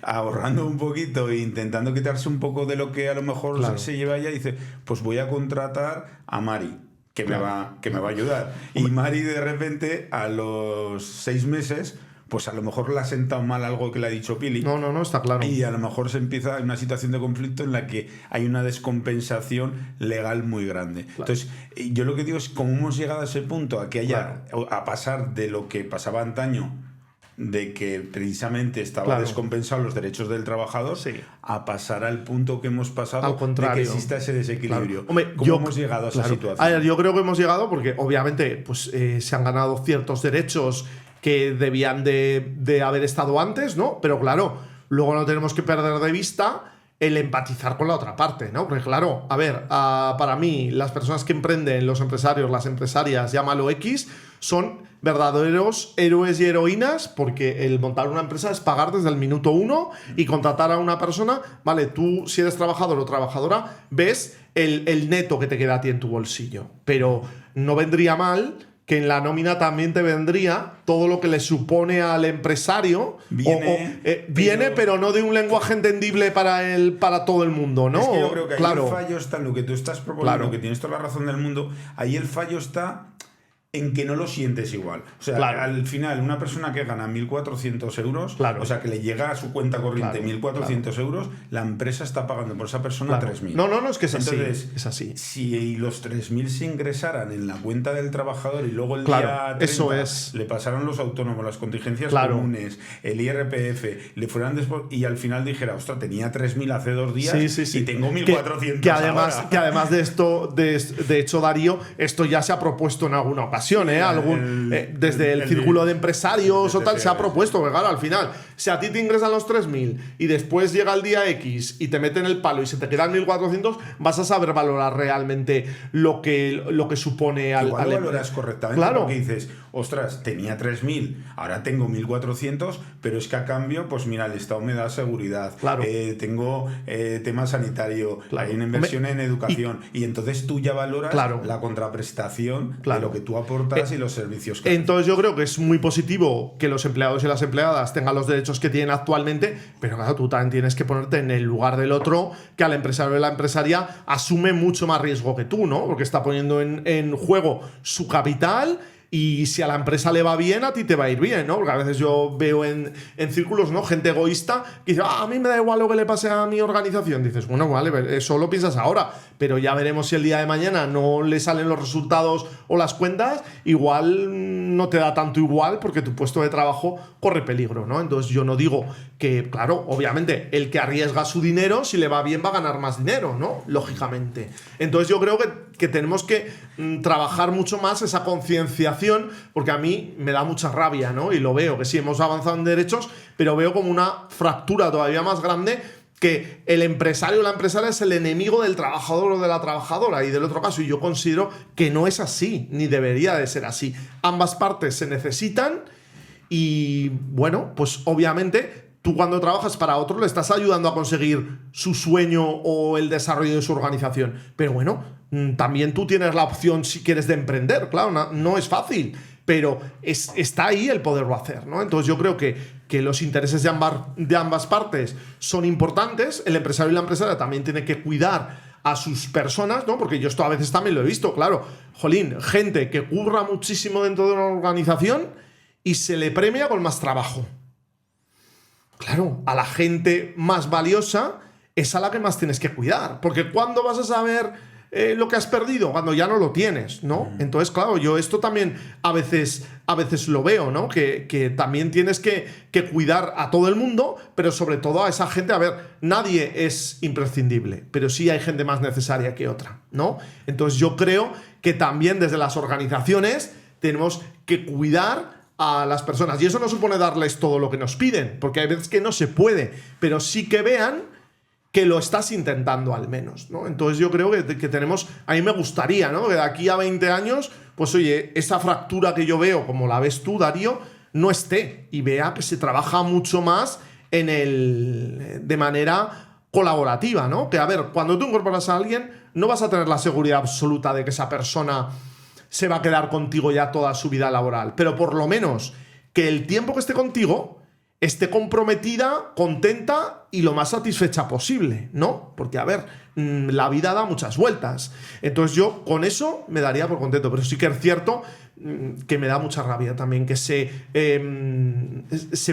ahorrando un poquito e intentando quitarse un poco de lo que a lo mejor se lleva ella, dice, pues voy a contratar a Mari. que me va a ayudar. Y Mari, de repente, a los 6 meses, pues a lo mejor le ha sentado mal algo que le ha dicho Pili. No, está claro. Y a lo mejor se empieza una situación de conflicto en la que hay una descompensación legal muy grande. Claro. Entonces, yo lo que digo es cómo hemos llegado a ese punto, a que haya, a pasar de lo que pasaba antaño, de que precisamente estaba descompensado los derechos del trabajador, a pasar al punto que hemos pasado, al contrario, de que exista ese desequilibrio. Hombre, ¿Cómo hemos llegado a esa situación? A ver, yo creo que hemos llegado porque obviamente pues, se han ganado ciertos derechos que debían de haber estado antes, ¿no? Pero claro, luego no tenemos que perder de vista el empatizar con la otra parte, ¿no? Porque claro, a ver, para mí las personas que emprenden, los empresarios, las empresarias, llámalo X, son verdaderos héroes y heroínas, porque el montar una empresa es pagar desde el minuto 1 y contratar a una persona, vale, tú si eres trabajador o trabajadora, ves el neto que te queda a ti en tu bolsillo, pero no vendría mal que en la nómina también te vendría todo lo que le supone al empresario. Viene, pero no de un lenguaje entendible para todo el mundo, ¿no? Es que yo creo que ahí el fallo está en lo que tú estás proponiendo, que tienes toda la razón del mundo. Ahí el fallo está en que no lo sientes igual. O sea, al final, una persona que gana 1.400 euros, o sea, que le llega a su cuenta corriente 1.400 euros, la empresa está pagando por esa persona 3.000. No, es que es Entonces, así. Es así. Si los 3.000 se ingresaran en la cuenta del trabajador y luego el día 30 eso es. le pasaran los autónomos, las contingencias comunes, el IRPF, le fueran después y al final dijera, ostras, tenía 3.000 hace 2 días y tengo 1.400 que además de esto, de hecho, Darío, esto ya se ha propuesto en alguna ocasión. Desde el círculo de empresarios o tal se ha propuesto que claro, al final, si a ti te ingresan los 3.000 y después llega el día X y te meten el palo y se te quedan 1.400, vas a saber valorar realmente lo que supone al valoras correctamente, porque dices, ostras, tenía 3.000, ahora tengo 1.400, pero es que a cambio, pues mira, el Estado me da seguridad, tengo tema sanitario, hay una inversión en educación, y entonces tú ya valoras la contraprestación de lo que tú aportas y los servicios que entonces yo creo que es muy positivo que los empleados y las empleadas tengan los derechos que tienen actualmente, pero claro, tú también tienes que ponerte en el lugar del otro, que al empresario y la empresaria asume mucho más riesgo que tú, ¿no? Porque está poniendo en juego su capital. Y si a la empresa le va bien, a ti te va a ir bien, ¿no? Porque a veces yo veo en círculos, ¿no? Gente egoísta que dice, a mí me da igual lo que le pase a mi organización. Dices, bueno, vale, eso lo piensas ahora, pero ya veremos si el día de mañana no le salen los resultados o las cuentas, igual no te da tanto igual porque tu puesto de trabajo corre peligro, ¿no? Entonces yo no digo que, claro, obviamente, el que arriesga su dinero, si le va bien va a ganar más dinero, ¿no? Lógicamente. Entonces yo creo que tenemos que trabajar mucho más esa concienciación, porque a mí me da mucha rabia, ¿no? Y lo veo, que sí, hemos avanzado en derechos, pero veo como una fractura todavía más grande, que el empresario o la empresaria es el enemigo del trabajador o de la trabajadora, y del otro caso, y yo considero que no es así, ni debería de ser así. Ambas partes se necesitan y, bueno, pues obviamente tú cuando trabajas para otro le estás ayudando a conseguir su sueño o el desarrollo de su organización. Pero bueno, también tú tienes la opción si quieres de emprender. Claro, no es fácil, pero está ahí el poderlo hacer, ¿no? Entonces yo creo que los intereses de ambas partes son importantes. El empresario y la empresaria también tienen que cuidar a sus personas, ¿no? Porque yo esto a veces también lo he visto, claro. Jolín, gente que curra muchísimo dentro de una organización y se le premia con más trabajo. Claro, a la gente más valiosa es a la que más tienes que cuidar. Porque ¿cuándo vas a saber lo que has perdido? Cuando ya no lo tienes, ¿no? Entonces, claro, yo esto también a veces lo veo, ¿no? Que también tienes que cuidar a todo el mundo, pero sobre todo a esa gente. A ver, nadie es imprescindible, pero sí hay gente más necesaria que otra, ¿no? Entonces yo creo que también desde las organizaciones tenemos que cuidar a las personas. Y eso no supone darles todo lo que nos piden, porque hay veces que no se puede, pero sí que vean que lo estás intentando al menos, ¿no? Entonces yo creo que tenemos, a mí me gustaría, ¿no? Que de aquí a 20 años, pues oye, esa fractura que yo veo, como la ves tú, Darío, no esté, y vea que se trabaja mucho más de manera colaborativa, ¿no? Que a ver, cuando tú incorporas a alguien, no vas a tener la seguridad absoluta de que esa persona se va a quedar contigo ya toda su vida laboral, pero por lo menos que el tiempo que esté contigo esté comprometida, contenta y lo más satisfecha posible, ¿no? Porque, a ver, la vida da muchas vueltas. Entonces yo con eso me daría por contento, pero sí que es cierto que me da mucha rabia también que se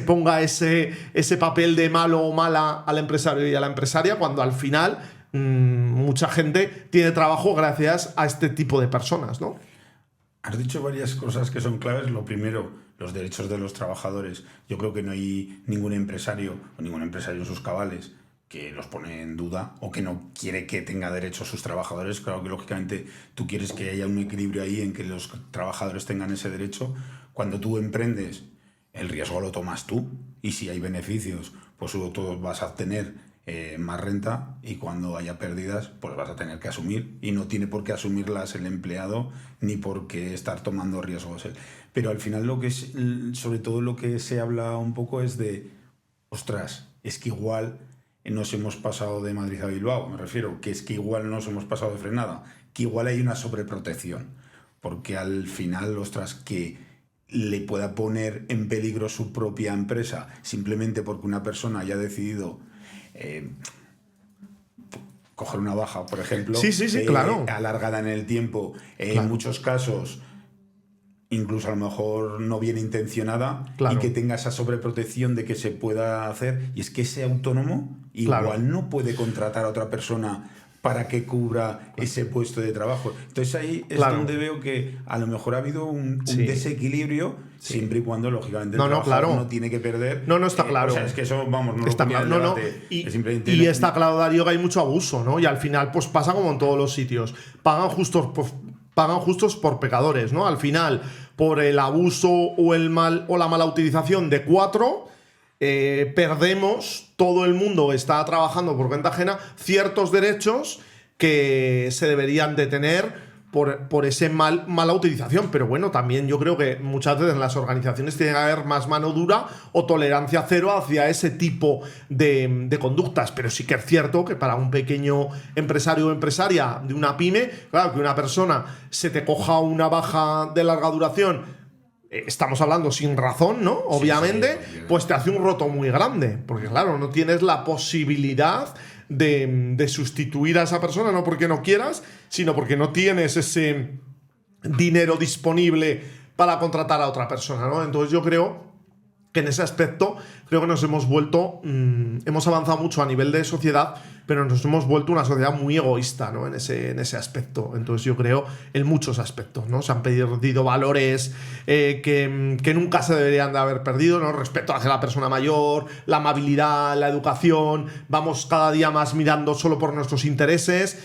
ponga ese papel de malo o mala al empresario y a la empresaria, cuando al final mucha gente tiene trabajo gracias a este tipo de personas, ¿no? Has dicho varias cosas que son claves. Lo primero, los derechos de los trabajadores. Yo creo que no hay ningún empresario o ningún empresario en sus cabales que los pone en duda o que no quiere que tenga derechos sus trabajadores. Claro que lógicamente tú quieres que haya un equilibrio ahí en que los trabajadores tengan ese derecho. Cuando tú emprendes, el riesgo lo tomas tú, y si hay beneficios, pues tú vas a tener más renta, y cuando haya pérdidas, pues vas a tener que asumir, y no tiene por qué asumirlas el empleado ni por qué estar tomando riesgos él. Pero al final sobre todo lo que se habla un poco es de, ostras, es que igual nos hemos pasado de Madrid a Bilbao, me refiero, que es que igual nos hemos pasado de frenada, que igual hay una sobreprotección, porque al final, ostras, que le pueda poner en peligro su propia empresa simplemente porque una persona haya decidido coger una baja, por ejemplo, sí, claro, alargada en el tiempo, claro, en muchos casos incluso a lo mejor no bien intencionada, claro, y que tenga esa sobreprotección de que se pueda hacer, y es que ese autónomo igual, claro, no puede contratar a otra persona para que cubra ese puesto de trabajo. Entonces ahí es, claro, donde veo que a lo mejor ha habido un desequilibrio, siempre y cuando, lógicamente, el trabajador claro, no tiene que perder. No, está claro. O sea, es que eso, vamos, no está lo claro, no, debate, y está claro, Darío, que hay mucho abuso, ¿no? Y al final, pues pasa como en todos los sitios. Pagan justos por pecadores, ¿no? Al final, por el abuso o la mala utilización de 4, perdemos, todo el mundo está trabajando por cuenta ajena, ciertos derechos que se deberían de tener por esa mala utilización. Pero bueno, también yo creo que muchas veces en las organizaciones tiene que haber más mano dura o tolerancia cero hacia ese tipo de conductas. Pero sí que es cierto que para un pequeño empresario o empresaria de una pyme, claro, que una persona se te coja una baja de larga duración, estamos hablando sin razón, ¿no? Obviamente, sí, pues te hace un roto muy grande, porque claro, no tienes la posibilidad de sustituir a esa persona, no porque no quieras, sino porque no tienes ese dinero disponible para contratar a otra persona, ¿no? Entonces yo creo que en ese aspecto creo que nos hemos avanzado mucho a nivel de sociedad, pero nos hemos vuelto una sociedad muy egoísta, ¿no? En ese aspecto. Entonces yo creo en muchos aspectos, ¿no? Se han perdido valores que nunca se deberían de haber perdido, ¿no? Respeto hacia la persona mayor, la amabilidad, la educación. Vamos cada día más mirando solo por nuestros intereses.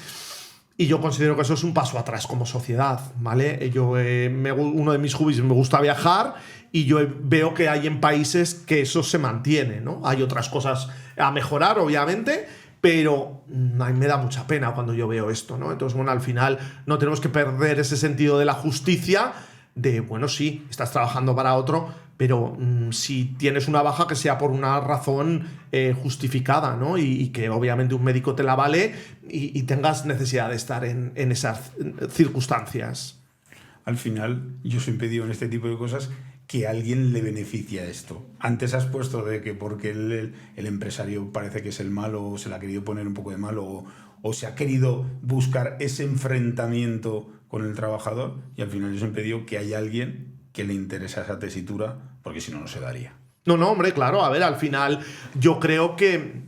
Y yo considero que eso es un paso atrás como sociedad, ¿vale? Uno de mis hobbies, me gusta viajar, y yo veo que hay en países que eso se mantiene, ¿no? Hay otras cosas a mejorar, obviamente, pero a mí me da mucha pena cuando yo veo esto, ¿no? Entonces, bueno, al final no tenemos que perder ese sentido de la justicia de, bueno, sí, estás trabajando para otro, pero si tienes una baja, que sea por una razón justificada, ¿no? Y que obviamente un médico te la vale y tengas necesidad de estar en esas circunstancias. Al final, yo siempre digo en este tipo de cosas que a alguien le beneficia esto. Antes has puesto de que porque el empresario parece que es el malo, o se le ha querido poner un poco de malo, o se ha querido buscar ese enfrentamiento con el trabajador, y al final yo siempre digo que hay alguien que le interesa esa tesitura, porque si no, no se daría. No, hombre, claro, a ver, al final yo creo que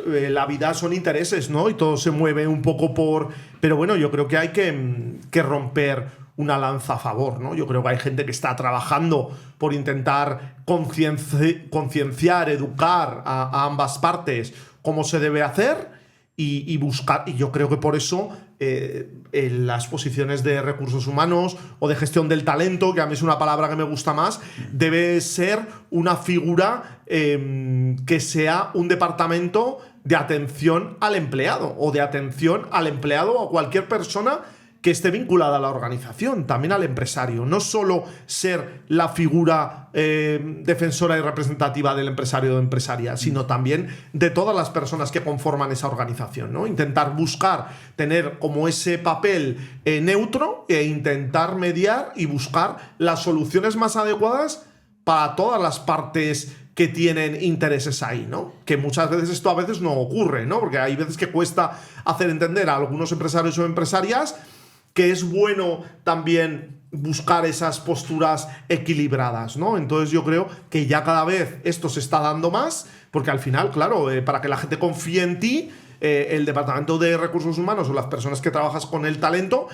la vida son intereses, ¿no? Y todo se mueve un poco por... Pero bueno, yo creo que hay que romper una lanza a favor, ¿no? Yo creo que hay gente que está trabajando por intentar concienciar, educar a ambas partes cómo se debe hacer y buscar, y yo creo que por eso en las posiciones de recursos humanos o de gestión del talento, que a mí es una palabra que me gusta más, debe ser una figura que sea un departamento de atención al empleado, o de atención al empleado o a cualquier persona que esté vinculada a la organización, también al empresario. No solo ser la figura defensora y representativa del empresario o empresaria, sino también de todas las personas que conforman esa organización, ¿no? Intentar buscar tener como ese papel neutro e intentar mediar y buscar las soluciones más adecuadas para todas las partes que tienen intereses ahí, ¿no? Que muchas veces esto a veces no ocurre, ¿no? Porque hay veces que cuesta hacer entender a algunos empresarios o empresarias que es bueno también buscar esas posturas equilibradas, ¿no? Entonces yo creo que ya cada vez esto se está dando más, porque al final, claro, para que la gente confíe en ti, el departamento de recursos humanos o las personas que trabajas con el talento,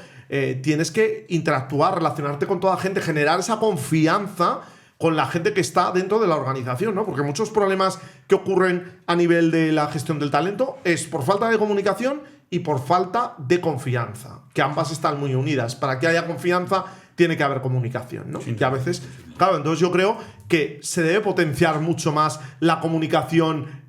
tienes que interactuar, relacionarte con toda la gente, generar esa confianza con la gente que está dentro de la organización, ¿no? Porque muchos problemas que ocurren a nivel de la gestión del talento es por falta de comunicación y por falta de confianza, que ambas están muy unidas. Para que haya confianza tiene que haber comunicación, ¿no? Sí, que a veces, claro, entonces yo creo que se debe potenciar mucho más la comunicación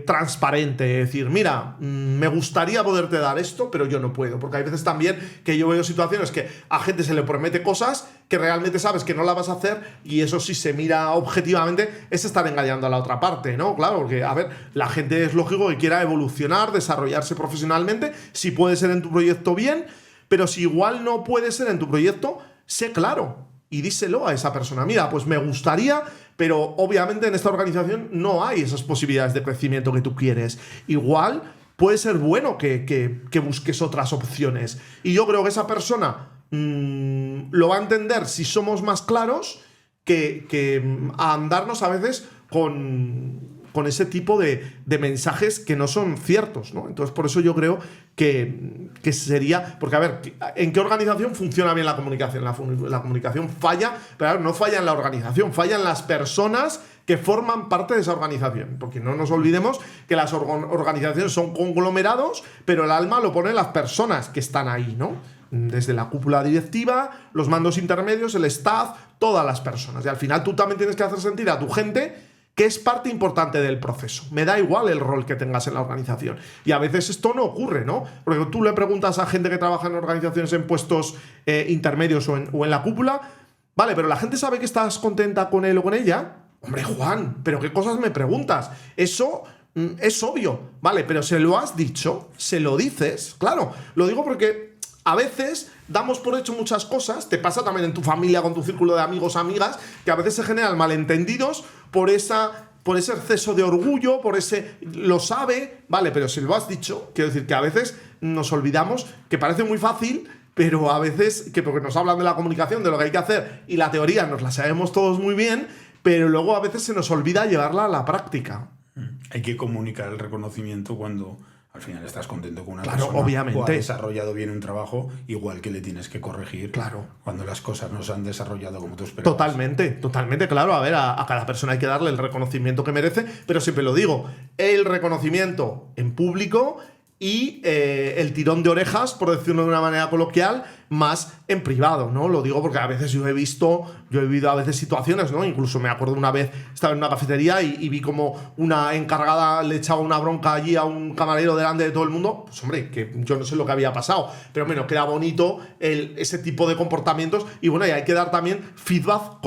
transparente, es decir, mira, me gustaría poderte dar esto, pero yo no puedo, porque hay veces también que yo veo situaciones que a gente se le promete cosas que realmente sabes que no la vas a hacer, y eso sí se mira objetivamente, es estar engañando a la otra parte, ¿no? Claro, porque, a ver, la gente es lógico que quiera evolucionar, desarrollarse profesionalmente, si puede ser en tu proyecto bien, pero si igual no puede ser en tu proyecto, sé claro y díselo a esa persona. Mira, pues me gustaría, pero obviamente en esta organización no hay esas posibilidades de crecimiento que tú quieres. Igual puede ser bueno que busques otras opciones. Y yo creo que esa persona lo va a entender si somos más claros que a andarnos a veces con ese tipo de mensajes que no son ciertos, ¿no? Entonces, por eso yo creo que sería... Porque, a ver, ¿en qué organización funciona bien la comunicación? La comunicación falla, pero claro, no falla en la organización, falla en las personas que forman parte de esa organización. Porque no nos olvidemos que las organizaciones son conglomerados, pero el alma lo ponen las personas que están ahí, ¿no? Desde la cúpula directiva, los mandos intermedios, el staff, todas las personas. Y al final tú también tienes que hacer sentir a tu gente que es parte importante del proceso. Me da igual el rol que tengas en la organización. Y a veces esto no ocurre, ¿no? Porque tú le preguntas a gente que trabaja en organizaciones en puestos intermedios o en la cúpula, vale, pero la gente sabe que estás contenta con él o con ella. Hombre, Juan, ¿pero qué cosas me preguntas? Eso es obvio, ¿vale? Pero ¿se lo has dicho? ¿Se lo dices? Claro, lo digo porque a veces damos por hecho muchas cosas, te pasa también en tu familia, con tu círculo de amigos, amigas, que a veces se generan malentendidos por ese exceso de orgullo, por ese lo sabe, vale, pero si lo has dicho, quiero decir que a veces nos olvidamos, que parece muy fácil, pero a veces, que porque nos hablan de la comunicación, de lo que hay que hacer, y la teoría nos la sabemos todos muy bien, pero luego a veces se nos olvida llevarla a la práctica. Hay que comunicar el reconocimiento cuando al final estás contento con una Claro, persona obviamente. o ha desarrollado bien un trabajo, igual que le tienes que corregir Claro. cuando las cosas no se han desarrollado como tú esperabas. Totalmente, claro. A ver, a cada persona hay que darle el reconocimiento que merece, pero siempre lo digo, el reconocimiento en público y el tirón de orejas, por decirlo de una manera coloquial, más en privado, ¿no? Lo digo porque a veces yo he vivido a veces situaciones, ¿no? Incluso me acuerdo una vez, estaba en una cafetería y vi como una encargada le echaba una bronca allí a un camarero delante de todo el mundo. Pues hombre, que yo no sé lo que había pasado, pero bueno, queda bonito ese tipo de comportamientos y bueno, y hay que dar también feedback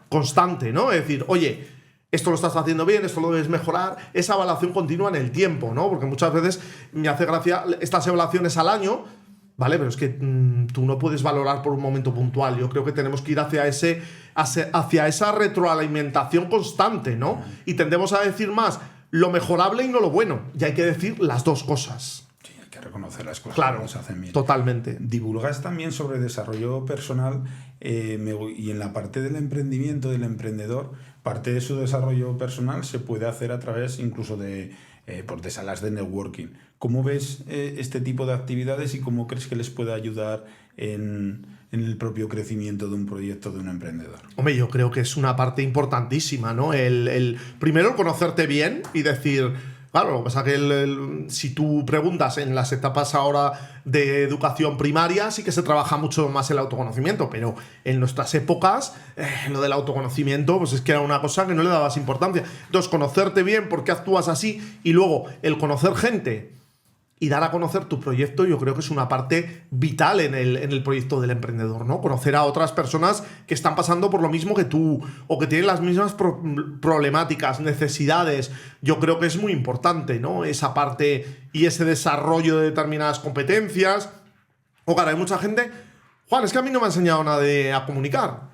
constante, ¿no? Es decir, oye, esto lo estás haciendo bien, esto lo debes mejorar, esa evaluación continua en el tiempo, ¿no? Porque muchas veces me hace gracia estas evaluaciones al año, ¿vale? Pero es que tú no puedes valorar por un momento puntual. Yo creo que tenemos que ir hacia esa retroalimentación constante, ¿no? Y tendemos a decir más lo mejorable y no lo bueno. Y hay que decir las dos cosas. Sí, hay que reconocer las cosas Claro, que se hacen bien. Totalmente. Divulgas también sobre desarrollo personal y en la parte del emprendimiento, del emprendedor, parte de su desarrollo personal se puede hacer a través incluso de salas de networking. ¿Cómo ves este tipo de actividades y cómo crees que les puede ayudar en el propio crecimiento de un proyecto de un emprendedor? Hombre, yo creo que es una parte importantísima, ¿no? Primero, el conocerte bien y decir... Claro, lo que pasa es que si tú preguntas en las etapas ahora de educación primaria, sí que se trabaja mucho más el autoconocimiento, pero en nuestras épocas lo del autoconocimiento pues es que era una cosa que no le dabas importancia. Entonces, conocerte bien, por qué actúas así, y luego el conocer gente y dar a conocer tu proyecto, yo creo que es una parte vital en el proyecto del emprendedor, ¿no? Conocer a otras personas que están pasando por lo mismo que tú o que tienen las mismas problemáticas, necesidades. Yo creo que es muy importante, ¿no? Esa parte y ese desarrollo de determinadas competencias. O claro, hay mucha gente... Juan, es que a mí no me ha enseñado nada a comunicar.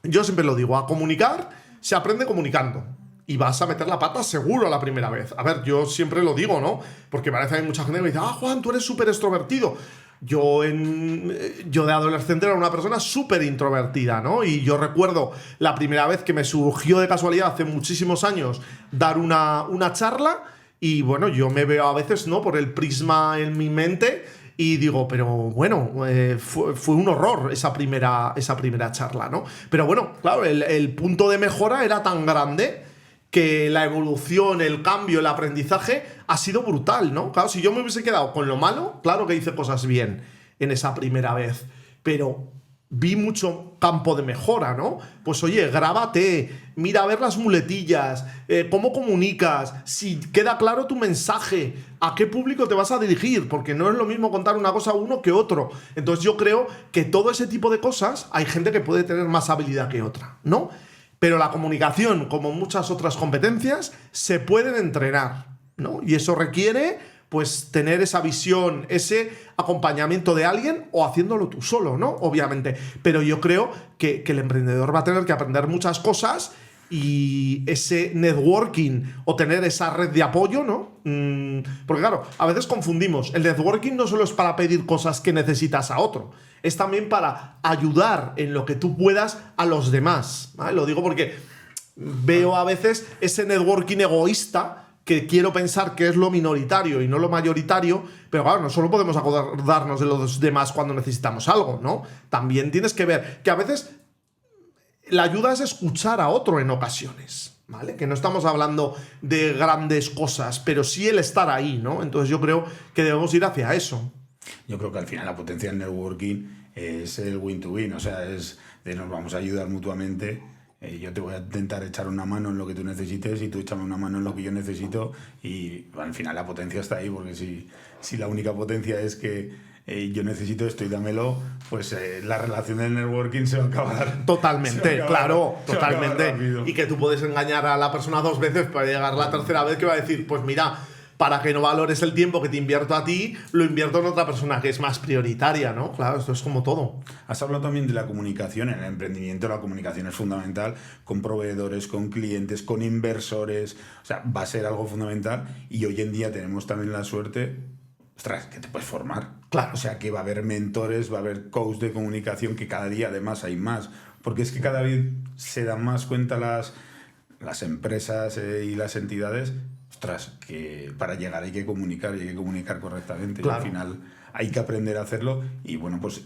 yo siempre lo digo, a comunicar se aprende comunicando. Y vas a meter la pata seguro la primera vez. A ver, yo siempre lo digo, ¿no? Porque parece que hay mucha gente que me dice, Juan, tú eres súper extrovertido. Yo de adolescente era una persona súper introvertida, ¿no? Y yo recuerdo la primera vez que me surgió de casualidad hace muchísimos años dar una charla y bueno, yo me veo a veces, ¿no? Por el prisma en mi mente y digo, pero bueno, fue un horror esa primera charla, ¿no? Pero bueno, claro, el punto de mejora era tan grande que la evolución, el cambio, el aprendizaje ha sido brutal, ¿no? Claro, si yo me hubiese quedado con lo malo, claro que hice cosas bien en esa primera vez, pero vi mucho campo de mejora, ¿no? Pues oye, grábate, mira a ver las muletillas, cómo comunicas, si queda claro tu mensaje, a qué público te vas a dirigir, porque no es lo mismo contar una cosa a uno que otro. Entonces yo creo que todo ese tipo de cosas hay gente que puede tener más habilidad que otra, ¿no? Pero la comunicación, como muchas otras competencias, se pueden entrenar, ¿no? Y eso requiere, pues, tener esa visión, ese acompañamiento de alguien o haciéndolo tú solo, ¿no? Obviamente. Pero yo creo que el emprendedor va a tener que aprender muchas cosas y ese networking o tener esa red de apoyo, ¿no? Porque claro, a veces confundimos. El networking no solo es para pedir cosas que necesitas a otro, es también para ayudar en lo que tú puedas a los demás, ¿vale? Lo digo porque veo a veces ese networking egoísta que quiero pensar que es lo minoritario y no lo mayoritario, pero claro, no solo podemos acordarnos de los demás cuando necesitamos algo, ¿no? También tienes que ver que a veces la ayuda es escuchar a otro en ocasiones, ¿vale? Que no estamos hablando de grandes cosas, pero sí el estar ahí, ¿no? Entonces yo creo que debemos ir hacia eso. Yo creo que al final la potencia del networking es el win-to-win, o sea, es de nos vamos a ayudar mutuamente. Yo te voy a intentar echar una mano en lo que tú necesites y tú échame una mano en lo que yo necesito y al final la potencia está ahí, porque si la única potencia es que yo necesito esto y dámelo, pues la relación del networking se va a acabar. Totalmente, totalmente. Y que tú puedes engañar a la persona 2 veces para llegar la tercera vez que va a decir, pues mira, para que no valores el tiempo que te invierto a ti, lo invierto en otra persona que es más prioritaria, ¿no? Claro, esto es como todo. Has hablado también de la comunicación. En el emprendimiento la comunicación es fundamental, con proveedores, con clientes, con inversores. O sea, va a ser algo fundamental. Y hoy en día tenemos también la suerte, ostras, que te puedes formar. Claro. O sea, que va a haber mentores, va a haber coach de comunicación, que cada día además hay más. Porque es que cada vez se dan más cuenta las empresas y las entidades, ostras, que para llegar hay que comunicar correctamente. Claro. Y al final hay que aprender a hacerlo. Y bueno, pues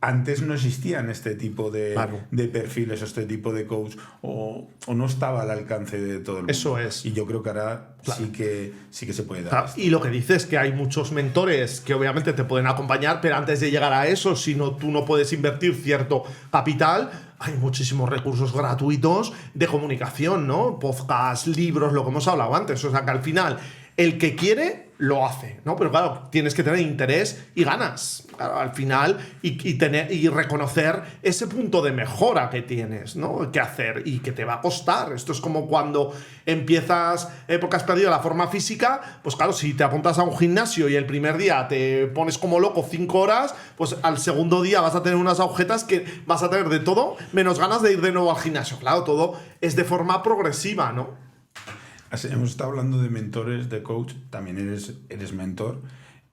antes no existían este tipo de perfiles o este tipo de coach o no estaba al alcance de todo el mundo. Eso es. Y yo creo que ahora sí que se puede dar. Claro. Y lo que dices es que hay muchos mentores que obviamente te pueden acompañar, pero antes de llegar a eso, si no, tú no puedes invertir cierto capital, hay muchísimos recursos gratuitos de comunicación, ¿no? Podcasts, libros, lo que hemos hablado antes. O sea que al final el que quiere lo hace, ¿no? Pero claro, tienes que tener interés y ganas, claro, al final, y reconocer ese punto de mejora que tienes, ¿no? Que hacer y que te va a costar. Esto es como cuando empiezas, porque has perdido la forma física, pues claro, si te apuntas a un gimnasio y el primer día te pones como loco 5 horas, pues al segundo día vas a tener unas agujetas que vas a tener de todo menos ganas de ir de nuevo al gimnasio. Claro, todo es de forma progresiva, ¿no? Hemos estado hablando de mentores, de coach, también eres mentor.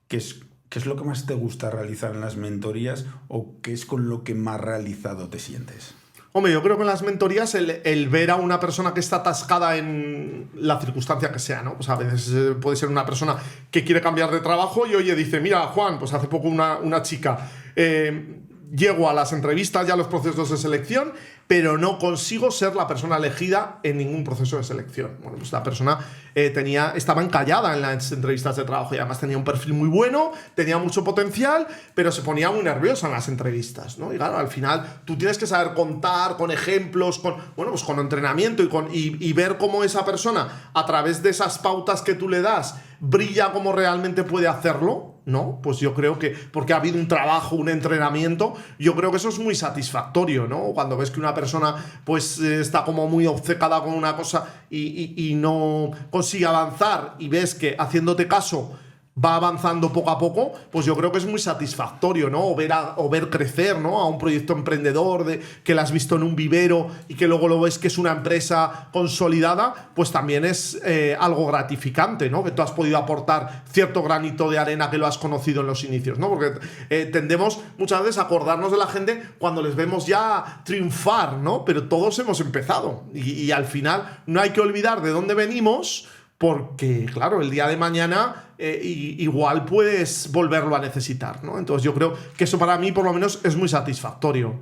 ¿Qué es lo que más te gusta realizar en las mentorías o qué es con lo que más realizado te sientes? Hombre, yo creo que en las mentorías el ver a una persona que está atascada en la circunstancia que sea, ¿no? Pues a veces puede ser una persona que quiere cambiar de trabajo y oye, dice, mira, Juan, pues hace poco una chica, llego a las entrevistas y a los procesos de selección, pero no consigo ser la persona elegida en ningún proceso de selección. Bueno, pues la persona estaba encallada en las entrevistas de trabajo y además tenía un perfil muy bueno, tenía mucho potencial, pero se ponía muy nerviosa en las entrevistas, ¿no? Y claro, al final tú tienes que saber contar con ejemplos, con entrenamiento y ver cómo esa persona, a través de esas pautas que tú le das, brilla como realmente puede hacerlo, ¿no? Pues yo creo que, porque ha habido un trabajo, un entrenamiento, yo creo que eso es muy satisfactorio, ¿no? Cuando ves que una persona pues está como muy obcecada con una cosa y no consigue avanzar y ves que haciéndote caso va avanzando poco a poco, pues yo creo que es muy satisfactorio, ¿no? O ver crecer, ¿no? A un proyecto emprendedor que lo has visto en un vivero y que luego lo ves que es una empresa consolidada, pues también es algo gratificante, ¿no? Que tú has podido aportar cierto granito de arena que lo has conocido en los inicios, ¿no? Porque tendemos muchas veces a acordarnos de la gente cuando les vemos ya triunfar, ¿no? Pero todos hemos empezado y al final no hay que olvidar de dónde venimos, porque, claro, el día de mañana igual puedes volverlo a necesitar, ¿no? Entonces yo creo que eso para mí, por lo menos, es muy satisfactorio.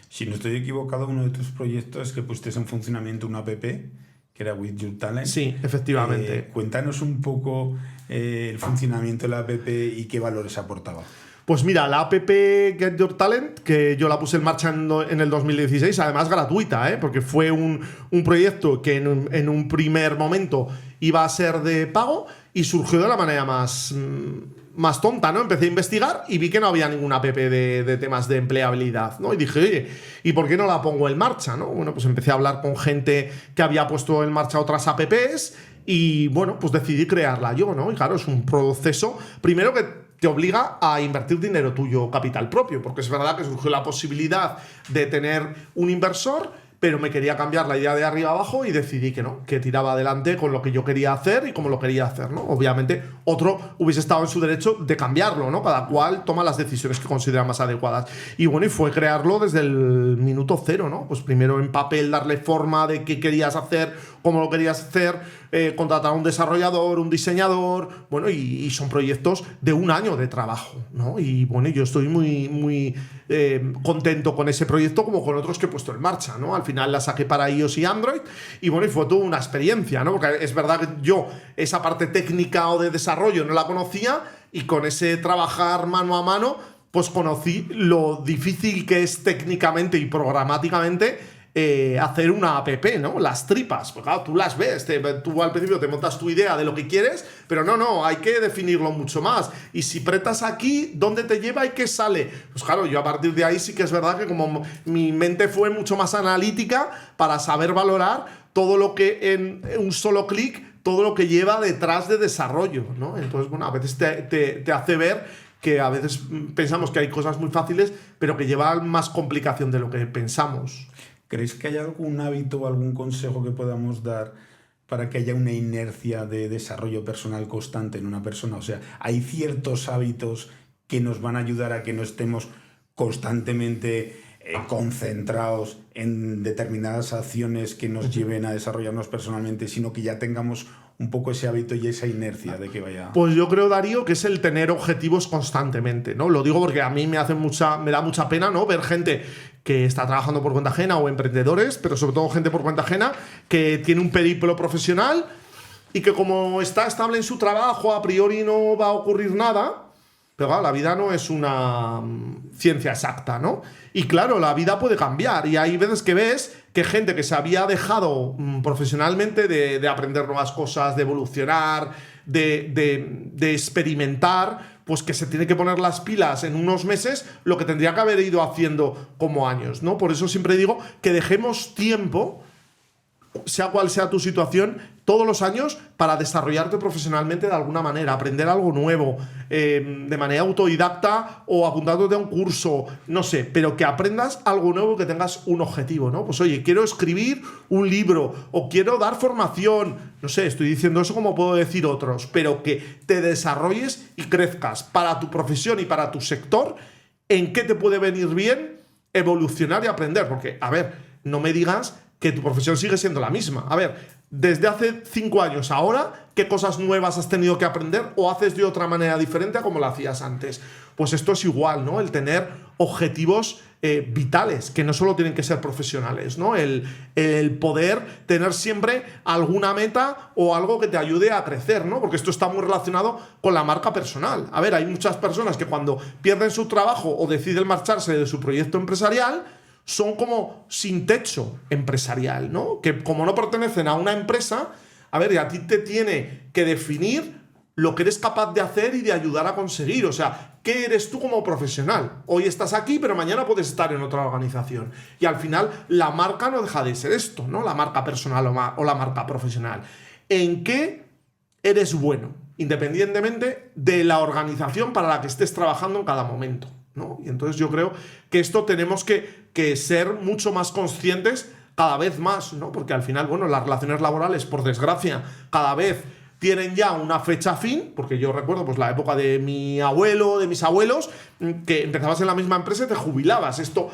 Si no estoy equivocado, uno de tus proyectos es que pusiste en funcionamiento una app, que era With Your Talent. Sí, efectivamente. Cuéntanos un poco el funcionamiento de la app y qué valores aportaba. Pues mira, la app Get Your Talent, que yo la puse en marcha en el 2016, además gratuita, porque fue un proyecto que en un primer momento iba a ser de pago y surgió de la manera más tonta, ¿no? Empecé a investigar y vi que no había ninguna app de temas de empleabilidad, ¿no? Y dije, oye, ¿y por qué no la pongo en marcha, no? Bueno, pues empecé a hablar con gente que había puesto en marcha otras apps y, bueno, pues decidí crearla yo, ¿no? Y claro, es un proceso, primero que te obliga a invertir dinero tuyo, capital propio, porque es verdad que surgió la posibilidad de tener un inversor, pero me quería cambiar la idea de arriba abajo y decidí que no, que tiraba adelante con lo que yo quería hacer y como lo quería hacer, ¿no? Obviamente, otro hubiese estado en su derecho de cambiarlo, ¿no? Cada cual toma las decisiones que considera más adecuadas. Y bueno, y fue crearlo desde el minuto cero, ¿no? Pues primero en papel darle forma de qué querías hacer, cómo lo querías hacer, contratar a un desarrollador, un diseñador, bueno, y son proyectos de 1 año de trabajo, ¿no? Y bueno, yo estoy muy contento con ese proyecto como con otros que he puesto en marcha, ¿no? Al final la saqué para iOS y Android y bueno, y fue toda una experiencia, ¿no? Porque es verdad que yo esa parte técnica o de desarrollo no la conocía y con ese trabajar mano a mano pues conocí lo difícil que es técnicamente y programáticamente hacer una app, ¿no? Las tripas, pues claro, tú las ves, tú al principio te montas tu idea de lo que quieres, pero no, hay que definirlo mucho más. Y si apretas aquí, ¿dónde te lleva y qué sale? Pues claro, yo a partir de ahí sí que es verdad que como mi mente fue mucho más analítica para saber valorar todo lo que en un solo clic, todo lo que lleva detrás de desarrollo, ¿no? Entonces, bueno, a veces te hace ver que a veces pensamos que hay cosas muy fáciles, pero que llevan más complicación de lo que pensamos. ¿Crees que hay algún hábito o algún consejo que podamos dar para que haya una inercia de desarrollo personal constante en una persona? O sea, ¿hay ciertos hábitos que nos van a ayudar a que no estemos constantemente concentrados en determinadas acciones que nos lleven a desarrollarnos personalmente, sino que ya tengamos un poco ese hábito y esa inercia de que vaya? Pues yo creo, Darío, que es el tener objetivos constantemente, ¿no? Lo digo porque a mí me da mucha pena, ¿no? Ver gente que está trabajando por cuenta ajena o emprendedores, pero sobre todo gente por cuenta ajena que tiene un periplo profesional y que como está estable en su trabajo, a priori no va a ocurrir nada. Pero claro, la vida no es una ciencia exacta, ¿no? Y claro, la vida puede cambiar y hay veces que ves que gente que se había dejado profesionalmente de aprender nuevas cosas, de evolucionar, de experimentar, pues que se tiene que poner las pilas en unos meses lo que tendría que haber ido haciendo como años, ¿no? Por eso siempre digo que dejemos tiempo, sea cual sea tu situación, todos los años para desarrollarte profesionalmente de alguna manera, aprender algo nuevo, de manera autodidacta o apuntándote a un curso, no sé, pero que aprendas algo nuevo, que tengas un objetivo, ¿no? Pues oye, quiero escribir un libro o quiero dar formación, no sé, estoy diciendo eso como puedo decir otros, pero que te desarrolles y crezcas para tu profesión y para tu sector, en qué te puede venir bien evolucionar y aprender, porque, a ver, no me digas que tu profesión sigue siendo la misma. A ver, desde hace 5 años ahora, ¿qué cosas nuevas has tenido que aprender o haces de otra manera diferente a como lo hacías antes? Pues esto es igual, ¿no? El tener objetivos vitales, que no solo tienen que ser profesionales, ¿no? El poder tener siempre alguna meta o algo que te ayude a crecer, ¿no? Porque esto está muy relacionado con la marca personal. A ver, hay muchas personas que cuando pierden su trabajo o deciden marcharse de su proyecto empresarial, son como sin techo empresarial, ¿no? Que como no pertenecen a una empresa, a ver, y a ti te tiene que definir lo que eres capaz de hacer y de ayudar a conseguir. O sea, ¿qué eres tú como profesional? Hoy estás aquí, pero mañana puedes estar en otra organización. Y al final, la marca no deja de ser esto, ¿no? La marca personal o la marca profesional. ¿En qué eres bueno? independientemente de la organización para la que estés trabajando en cada momento, ¿no? Y entonces yo creo que esto tenemos que ser mucho más conscientes cada vez más, ¿no? Porque al final, bueno, las relaciones laborales, por desgracia, cada vez tienen ya una fecha fin, porque yo recuerdo pues la época de mi abuelo, de mis abuelos, que empezabas en la misma empresa y te jubilabas. Esto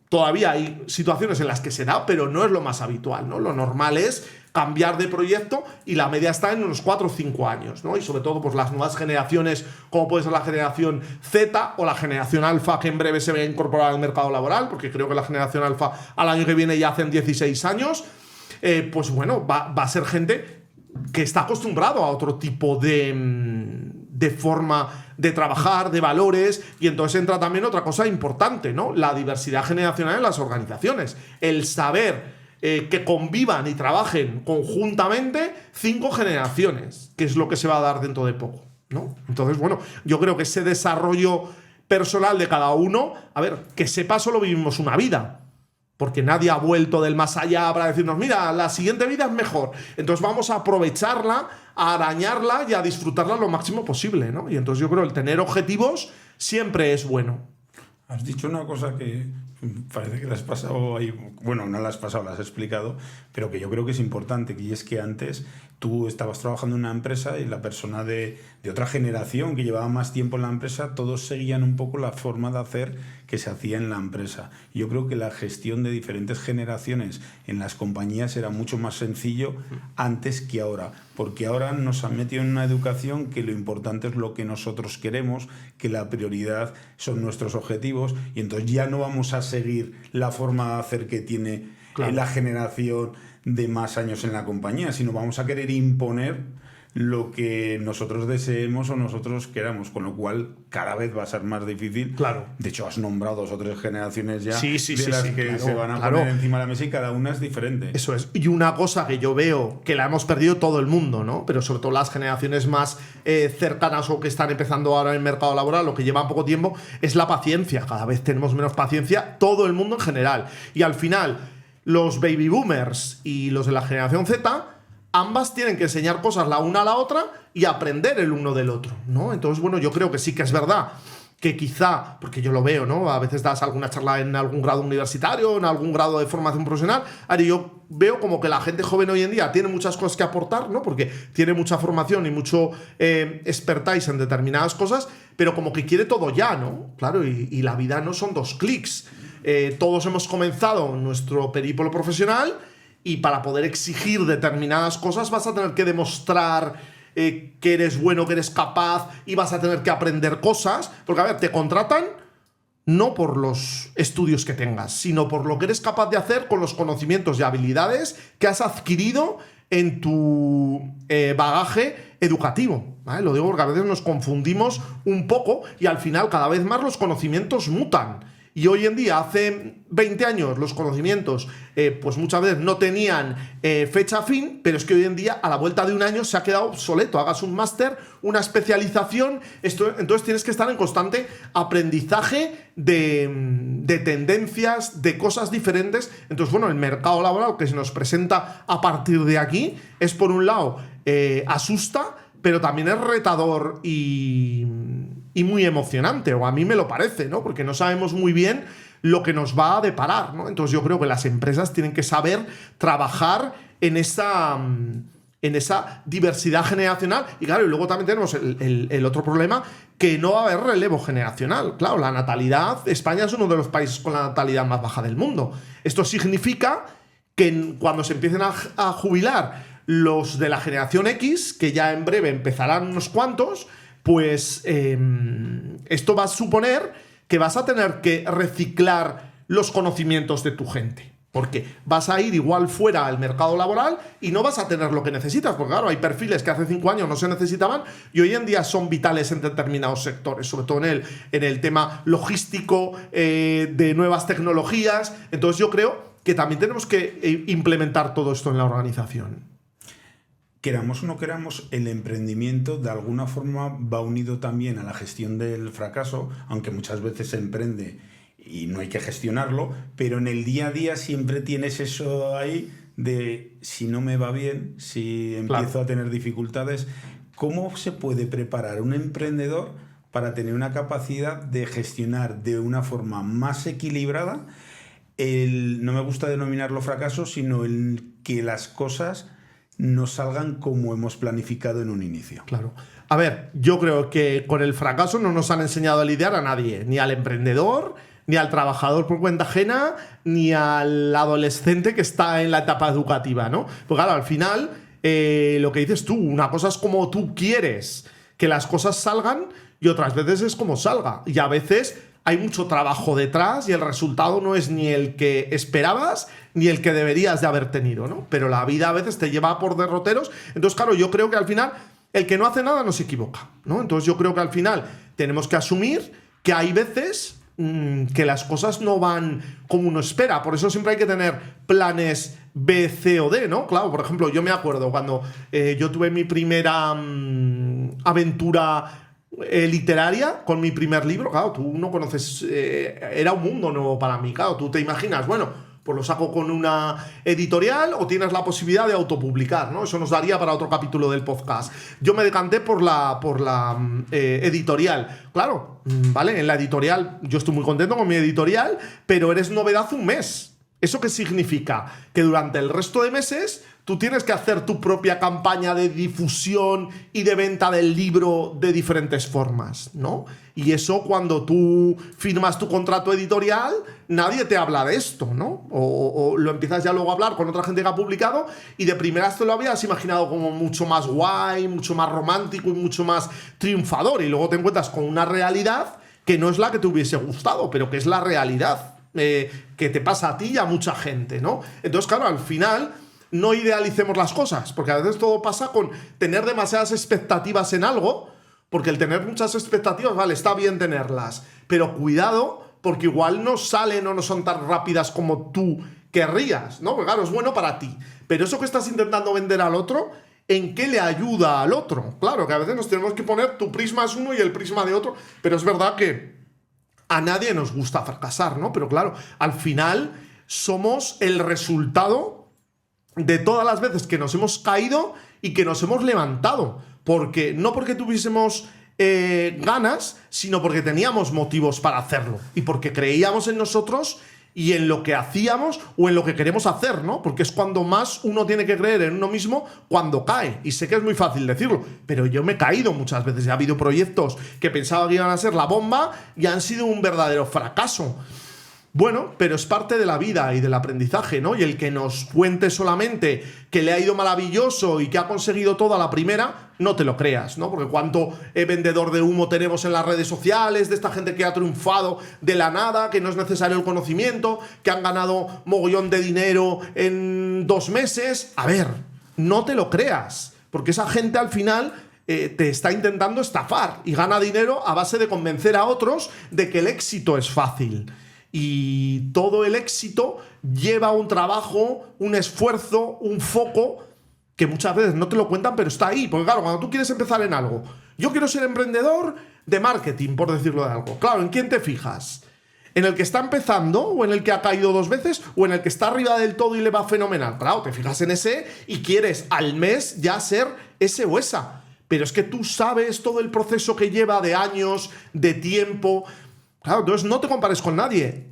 todavía hay situaciones en las que se da, pero no es lo más habitual, ¿no? Lo normal es cambiar de proyecto y la media está en unos 4 o 5 años, ¿no? Y sobre todo pues las nuevas generaciones, como puede ser la generación Z o la generación Alfa, que en breve se ve incorporada al mercado laboral, porque creo que la generación Alfa al año que viene ya hacen 16 años, pues bueno, va a ser gente que está acostumbrado a otro tipo de forma de trabajar, de valores, y entonces entra también otra cosa importante, ¿no? La diversidad generacional en las organizaciones. El saber que convivan y trabajen conjuntamente 5 generaciones, que es lo que se va a dar dentro de poco, ¿no? Entonces, bueno, yo creo que ese desarrollo personal de cada uno, a ver, que sepa solo vivimos una vida, porque nadie ha vuelto del más allá para decirnos, mira, la siguiente vida es mejor. Entonces vamos a aprovecharla, a arañarla y a disfrutarla lo máximo posible, ¿no? Y entonces yo creo que el tener objetivos siempre es bueno. Has dicho una cosa que parece que la has pasado ahí, bueno, no la has pasado, la has explicado, pero que yo creo que es importante, y es que antes tú estabas trabajando en una empresa y la persona de otra generación que llevaba más tiempo en la empresa, todos seguían un poco la forma de hacer que se hacía en la empresa. Yo creo que la gestión de diferentes generaciones en las compañías era mucho más sencillo antes que ahora, porque ahora nos han metido en una educación que lo importante es lo que nosotros queremos, que la prioridad son nuestros objetivos, y entonces ya no vamos a seguir la forma de hacer que tiene la generación de más años en la compañía, sino vamos a querer imponer lo que nosotros deseemos o nosotros queramos, con lo cual cada vez va a ser más difícil. Claro. De hecho, has nombrado 2 o 3 generaciones ya sí, de las que claro, se van a poner encima de la mesa, y cada una es diferente. Eso es. Y una cosa que yo veo que la hemos perdido todo el mundo, ¿no? Pero sobre todo las generaciones más cercanas o que están empezando ahora en el mercado laboral o que llevan poco tiempo, es la paciencia. Cada vez tenemos menos paciencia, todo el mundo en general. Y al final, los baby boomers y los de la generación Z, ambas tienen que enseñar cosas la una a la otra y aprender el uno del otro, ¿no? Entonces, bueno, yo creo que sí que es verdad que quizá, porque yo lo veo, ¿no? A veces das alguna charla en algún grado universitario, en algún grado de formación profesional, y yo veo como que la gente joven hoy en día tiene muchas cosas que aportar, ¿no? Porque tiene mucha formación y mucho expertise en determinadas cosas, pero como que quiere todo ya, ¿no? Claro, y la vida no son 2 clics. Todos hemos comenzado nuestro periplo profesional y para poder exigir determinadas cosas vas a tener que demostrar que eres bueno, que eres capaz, y vas a tener que aprender cosas, porque a ver, te contratan no por los estudios que tengas, sino por lo que eres capaz de hacer con los conocimientos y habilidades que has adquirido en tu bagaje educativo, ¿vale? Lo digo porque a veces nos confundimos un poco y al final cada vez más los conocimientos mutan. Y hoy en día, hace 20 años, los conocimientos pues muchas veces no tenían fecha fin, pero es que hoy en día, a la vuelta de un año, se ha quedado obsoleto. Hagas un máster, una especialización, entonces tienes que estar en constante aprendizaje de tendencias, de cosas diferentes. Entonces, bueno, el mercado laboral que se nos presenta a partir de aquí es, por un lado, asusta, pero también es retador y muy emocionante, o a mí me lo parece, ¿no? Porque no sabemos muy bien lo que nos va a deparar, ¿no? Entonces yo creo que las empresas tienen que saber trabajar en esa diversidad generacional. Y claro, y luego también tenemos el otro problema, que no va a haber relevo generacional. Claro, la natalidad, España es uno de los países con la natalidad más baja del mundo. Esto significa que cuando se empiecen a jubilar los de la generación X, que ya en breve empezarán unos cuantos, pues esto va a suponer que vas a tener que reciclar los conocimientos de tu gente, porque vas a ir igual fuera al mercado laboral y no vas a tener lo que necesitas, porque claro, hay perfiles que hace 5 años no se necesitaban y hoy en día son vitales en determinados sectores, sobre todo en el tema logístico, de nuevas tecnologías. Entonces yo creo que también tenemos que implementar todo esto en la organización. Queramos o no queramos, el emprendimiento de alguna forma va unido también a la gestión del fracaso, aunque muchas veces se emprende y no hay que gestionarlo, pero en el día a día siempre tienes eso ahí de si no me va bien, si empiezo a tener dificultades. ¿cómo se puede preparar un emprendedor para tener una capacidad de gestionar de una forma más equilibrada no me gusta denominarlo fracaso, sino el que las cosas no salgan como hemos planificado en un inicio? Claro. A ver, yo creo que con el fracaso no nos han enseñado a lidiar a nadie, ni al emprendedor, ni al trabajador por cuenta ajena, ni al adolescente que está en la etapa educativa, ¿no? Porque claro, al final, lo que dices tú, una cosa es como tú quieres que las cosas salgan y otras veces es como salga. Y a veces hay mucho trabajo detrás y el resultado no es ni el que esperabas ni el que deberías de haber tenido, ¿no? Pero la vida a veces te lleva por derroteros. Entonces, claro, yo creo que al final el que no hace nada no se equivoca, ¿no? Entonces yo creo que al final tenemos que asumir que hay veces que las cosas no van como uno espera. Por eso siempre hay que tener planes B, C o D, ¿no? Claro, por ejemplo, yo me acuerdo cuando yo tuve mi primera aventura literaria con mi primer libro. Claro, tú no conoces, era un mundo nuevo para mí. Claro, tú te imaginas, bueno, pues lo saco con una editorial o tienes la posibilidad de autopublicar, ¿no? Eso nos daría para otro capítulo del podcast. Yo me decanté por la editorial. Claro, ¿vale? En la editorial yo estoy muy contento con mi editorial, pero eres novedad un mes. ¿Eso qué significa? Que durante el resto de meses tú tienes que hacer tu propia campaña de difusión y de venta del libro de diferentes formas, ¿no? Y eso cuando tú firmas tu contrato editorial, nadie te habla de esto, ¿no? O lo empiezas ya luego a hablar con otra gente que ha publicado y de primeras te lo habías imaginado como mucho más guay, mucho más romántico y mucho más triunfador. Y luego te encuentras con una realidad que no es la que te hubiese gustado, pero que es la realidad que te pasa a ti y a mucha gente, ¿no? Entonces, claro, al final no idealicemos las cosas, porque a veces todo pasa con tener demasiadas expectativas en algo, porque el tener muchas expectativas, vale, está bien tenerlas, pero cuidado, porque igual no salen o no son tan rápidas como tú querrías, ¿no? Porque claro, es bueno para ti, pero eso que estás intentando vender al otro, ¿en qué le ayuda al otro? Claro, que a veces nos tenemos que poner, tu prisma es uno y el prisma de otro, pero es verdad que a nadie nos gusta fracasar, ¿no? Pero claro, al final somos el resultado de todas las veces que nos hemos caído y que nos hemos levantado. Porque no porque tuviésemos ganas, sino porque teníamos motivos para hacerlo. Y porque creíamos en nosotros y en lo que hacíamos o en lo que queremos hacer, ¿no? Porque es cuando más uno tiene que creer en uno mismo cuando cae. Y sé que es muy fácil decirlo, pero yo me he caído muchas veces. Ha habido proyectos que pensaba que iban a ser la bomba y han sido un verdadero fracaso. Bueno, pero es parte de la vida y del aprendizaje, ¿no? Y el que nos cuente solamente que le ha ido maravilloso y que ha conseguido todo a la primera, no te lo creas, ¿no? Porque cuánto vendedor de humo tenemos en las redes sociales, de esta gente que ha triunfado de la nada, que no es necesario el conocimiento, que han ganado mogollón de dinero en 2 meses. A ver, no te lo creas, porque esa gente al final te está intentando estafar y gana dinero a base de convencer a otros de que el éxito es fácil. Y todo el éxito lleva un trabajo, un esfuerzo, un foco que muchas veces no te lo cuentan, pero está ahí. Porque claro, cuando tú quieres empezar en algo, yo quiero ser emprendedor de marketing, por decirlo de algo. Claro, ¿en quién te fijas? ¿En el que está empezando o en el que ha caído 2 veces o en el que está arriba del todo y le va fenomenal? Claro, te fijas en ese y quieres al mes ya ser ese o esa. Pero es que tú sabes todo el proceso que lleva de años, de tiempo. Claro, entonces no te compares con nadie.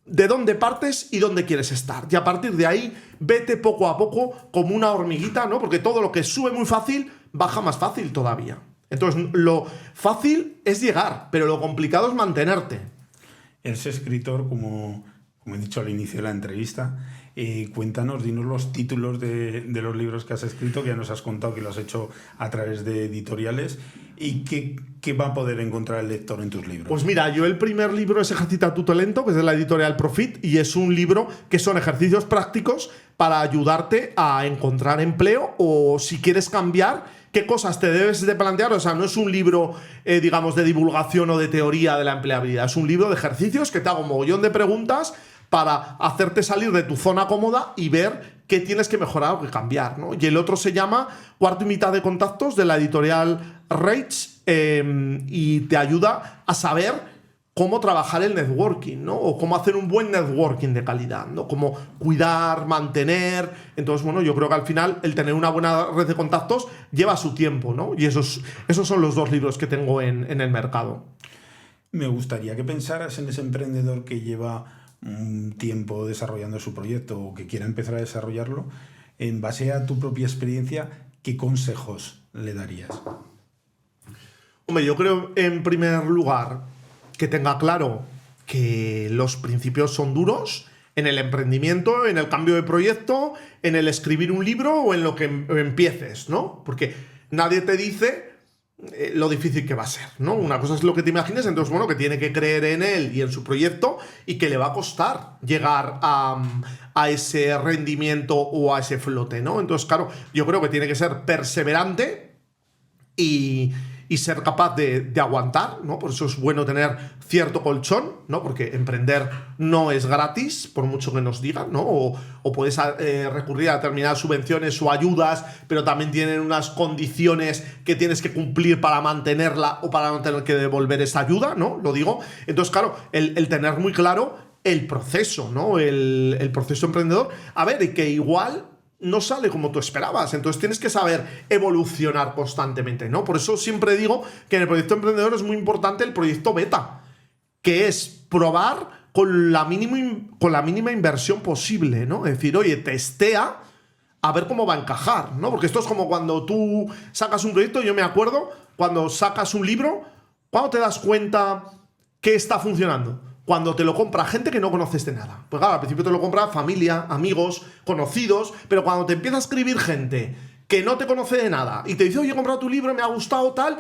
De dónde partes y dónde quieres estar. Y a partir de ahí, vete poco a poco como una hormiguita, ¿no? Porque todo lo que sube muy fácil, baja más fácil todavía. Entonces, lo fácil es llegar, pero lo complicado es mantenerte. Eres escritor, como he dicho al inicio de la entrevista. Cuéntanos, dinos los títulos de los libros que has escrito, que ya nos has contado que lo has hecho a través de editoriales. ¿Y qué va a poder encontrar el lector en tus libros? Pues mira, yo el primer libro es Ejercita tu talento, que es de la editorial Profit, y es un libro que son ejercicios prácticos para ayudarte a encontrar empleo o si quieres cambiar, qué cosas te debes de plantear. O sea, no es un libro, digamos, de divulgación o de teoría de la empleabilidad, es un libro de ejercicios que te hago un mogollón de preguntas para hacerte salir de tu zona cómoda y ver qué tienes que mejorar o que cambiar, ¿no? Y el otro se llama Cuarto y mitad de contactos, de la editorial Reich, y te ayuda a saber cómo trabajar el networking, ¿no? O cómo hacer un buen networking de calidad, ¿no? Cómo cuidar, mantener. Entonces, bueno, yo creo que al final el tener una buena red de contactos lleva su tiempo, ¿no? Y esos son los 2 libros que tengo en el mercado. Me gustaría que pensaras en ese emprendedor que lleva un tiempo desarrollando su proyecto o que quiera empezar a desarrollarlo. En base a tu propia experiencia, ¿qué consejos le darías? Hombre, yo creo, en primer lugar, que tenga claro que los principios son duros en el emprendimiento, en el cambio de proyecto, en el escribir un libro o en lo que empieces, ¿no? Porque nadie te dice lo difícil que va a ser, ¿no? Una cosa es lo que te imagines, entonces, bueno, que tiene que creer en él y en su proyecto y que le va a costar llegar a ese rendimiento o a ese flote, ¿no? Entonces, claro, yo creo que tiene que ser perseverante y ser capaz de aguantar, ¿no? Por eso es bueno tener cierto colchón, ¿no? Porque emprender no es gratis, por mucho que nos digan, ¿no? O puedes recurrir a determinadas subvenciones o ayudas, pero también tienen unas condiciones que tienes que cumplir para mantenerla o para no tener que devolver esa ayuda, ¿no? Lo digo. Entonces, claro, el tener muy claro el proceso, ¿no? El proceso emprendedor. A ver, y que igual no sale como tú esperabas, entonces tienes que saber evolucionar constantemente, ¿no? Por eso siempre digo que en el proyecto emprendedor es muy importante el proyecto beta, que es probar con la mínima inversión posible, ¿no? Es decir, oye, testea a ver cómo va a encajar, ¿no? Porque esto es como cuando tú sacas un proyecto, yo me acuerdo, cuando sacas un libro, ¿cuándo te das cuenta que está funcionando? Cuando te lo compra gente que no conoces de nada. Pues claro, al principio te lo compra familia, amigos, conocidos, pero cuando te empieza a escribir gente que no te conoce de nada y te dice, oye, he comprado tu libro, me ha gustado, tal,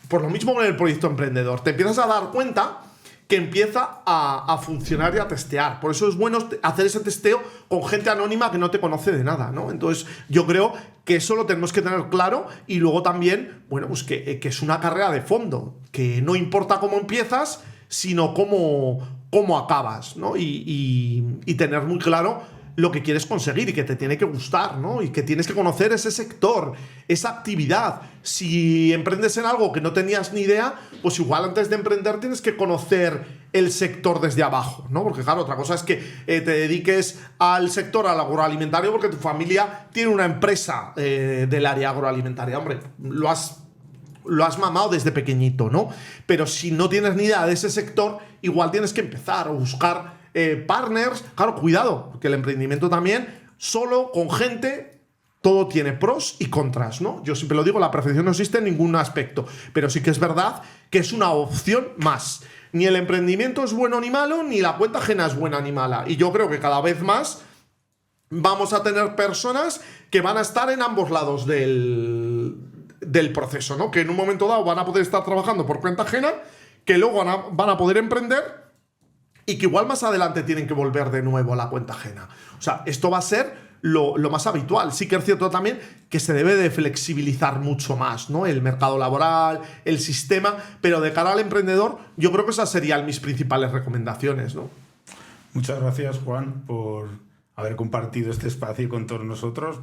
pues lo mismo con el proyecto emprendedor. Te empiezas a dar cuenta que empieza a funcionar y a testear. Por eso es bueno hacer ese testeo con gente anónima que no te conoce de nada, ¿no? Entonces, yo creo que eso lo tenemos que tener claro y luego también, bueno, pues que es una carrera de fondo, que no importa cómo empiezas, sino cómo acabas, ¿no? Y tener muy claro lo que quieres conseguir y que te tiene que gustar, ¿no? Y que tienes que conocer ese sector, esa actividad. Si emprendes en algo que no tenías ni idea, pues igual antes de emprender tienes que conocer el sector desde abajo, ¿no? Porque claro, otra cosa es que te dediques al sector agroalimentario porque tu familia tiene una empresa del área agroalimentaria. Hombre, lo has mamado desde pequeñito, ¿no? Pero si no tienes ni idea de ese sector, igual tienes que empezar a buscar partners. Claro, cuidado, porque el emprendimiento también, solo con gente, todo tiene pros y contras, ¿no? Yo siempre lo digo, la perfección no existe en ningún aspecto, pero sí que es verdad que es una opción más. Ni el emprendimiento es bueno ni malo, ni la cuenta ajena es buena ni mala. Y yo creo que cada vez más vamos a tener personas que van a estar en ambos lados del proceso, ¿no? Que en un momento dado van a poder estar trabajando por cuenta ajena, que luego van a poder emprender y que igual más adelante tienen que volver de nuevo a la cuenta ajena. O sea, esto va a ser lo más habitual. Sí que es cierto también que se debe de flexibilizar mucho más, ¿no? El mercado laboral, el sistema, pero de cara al emprendedor, yo creo que esas serían mis principales recomendaciones, ¿no? Muchas gracias, Juan, por haber compartido este espacio con todos nosotros.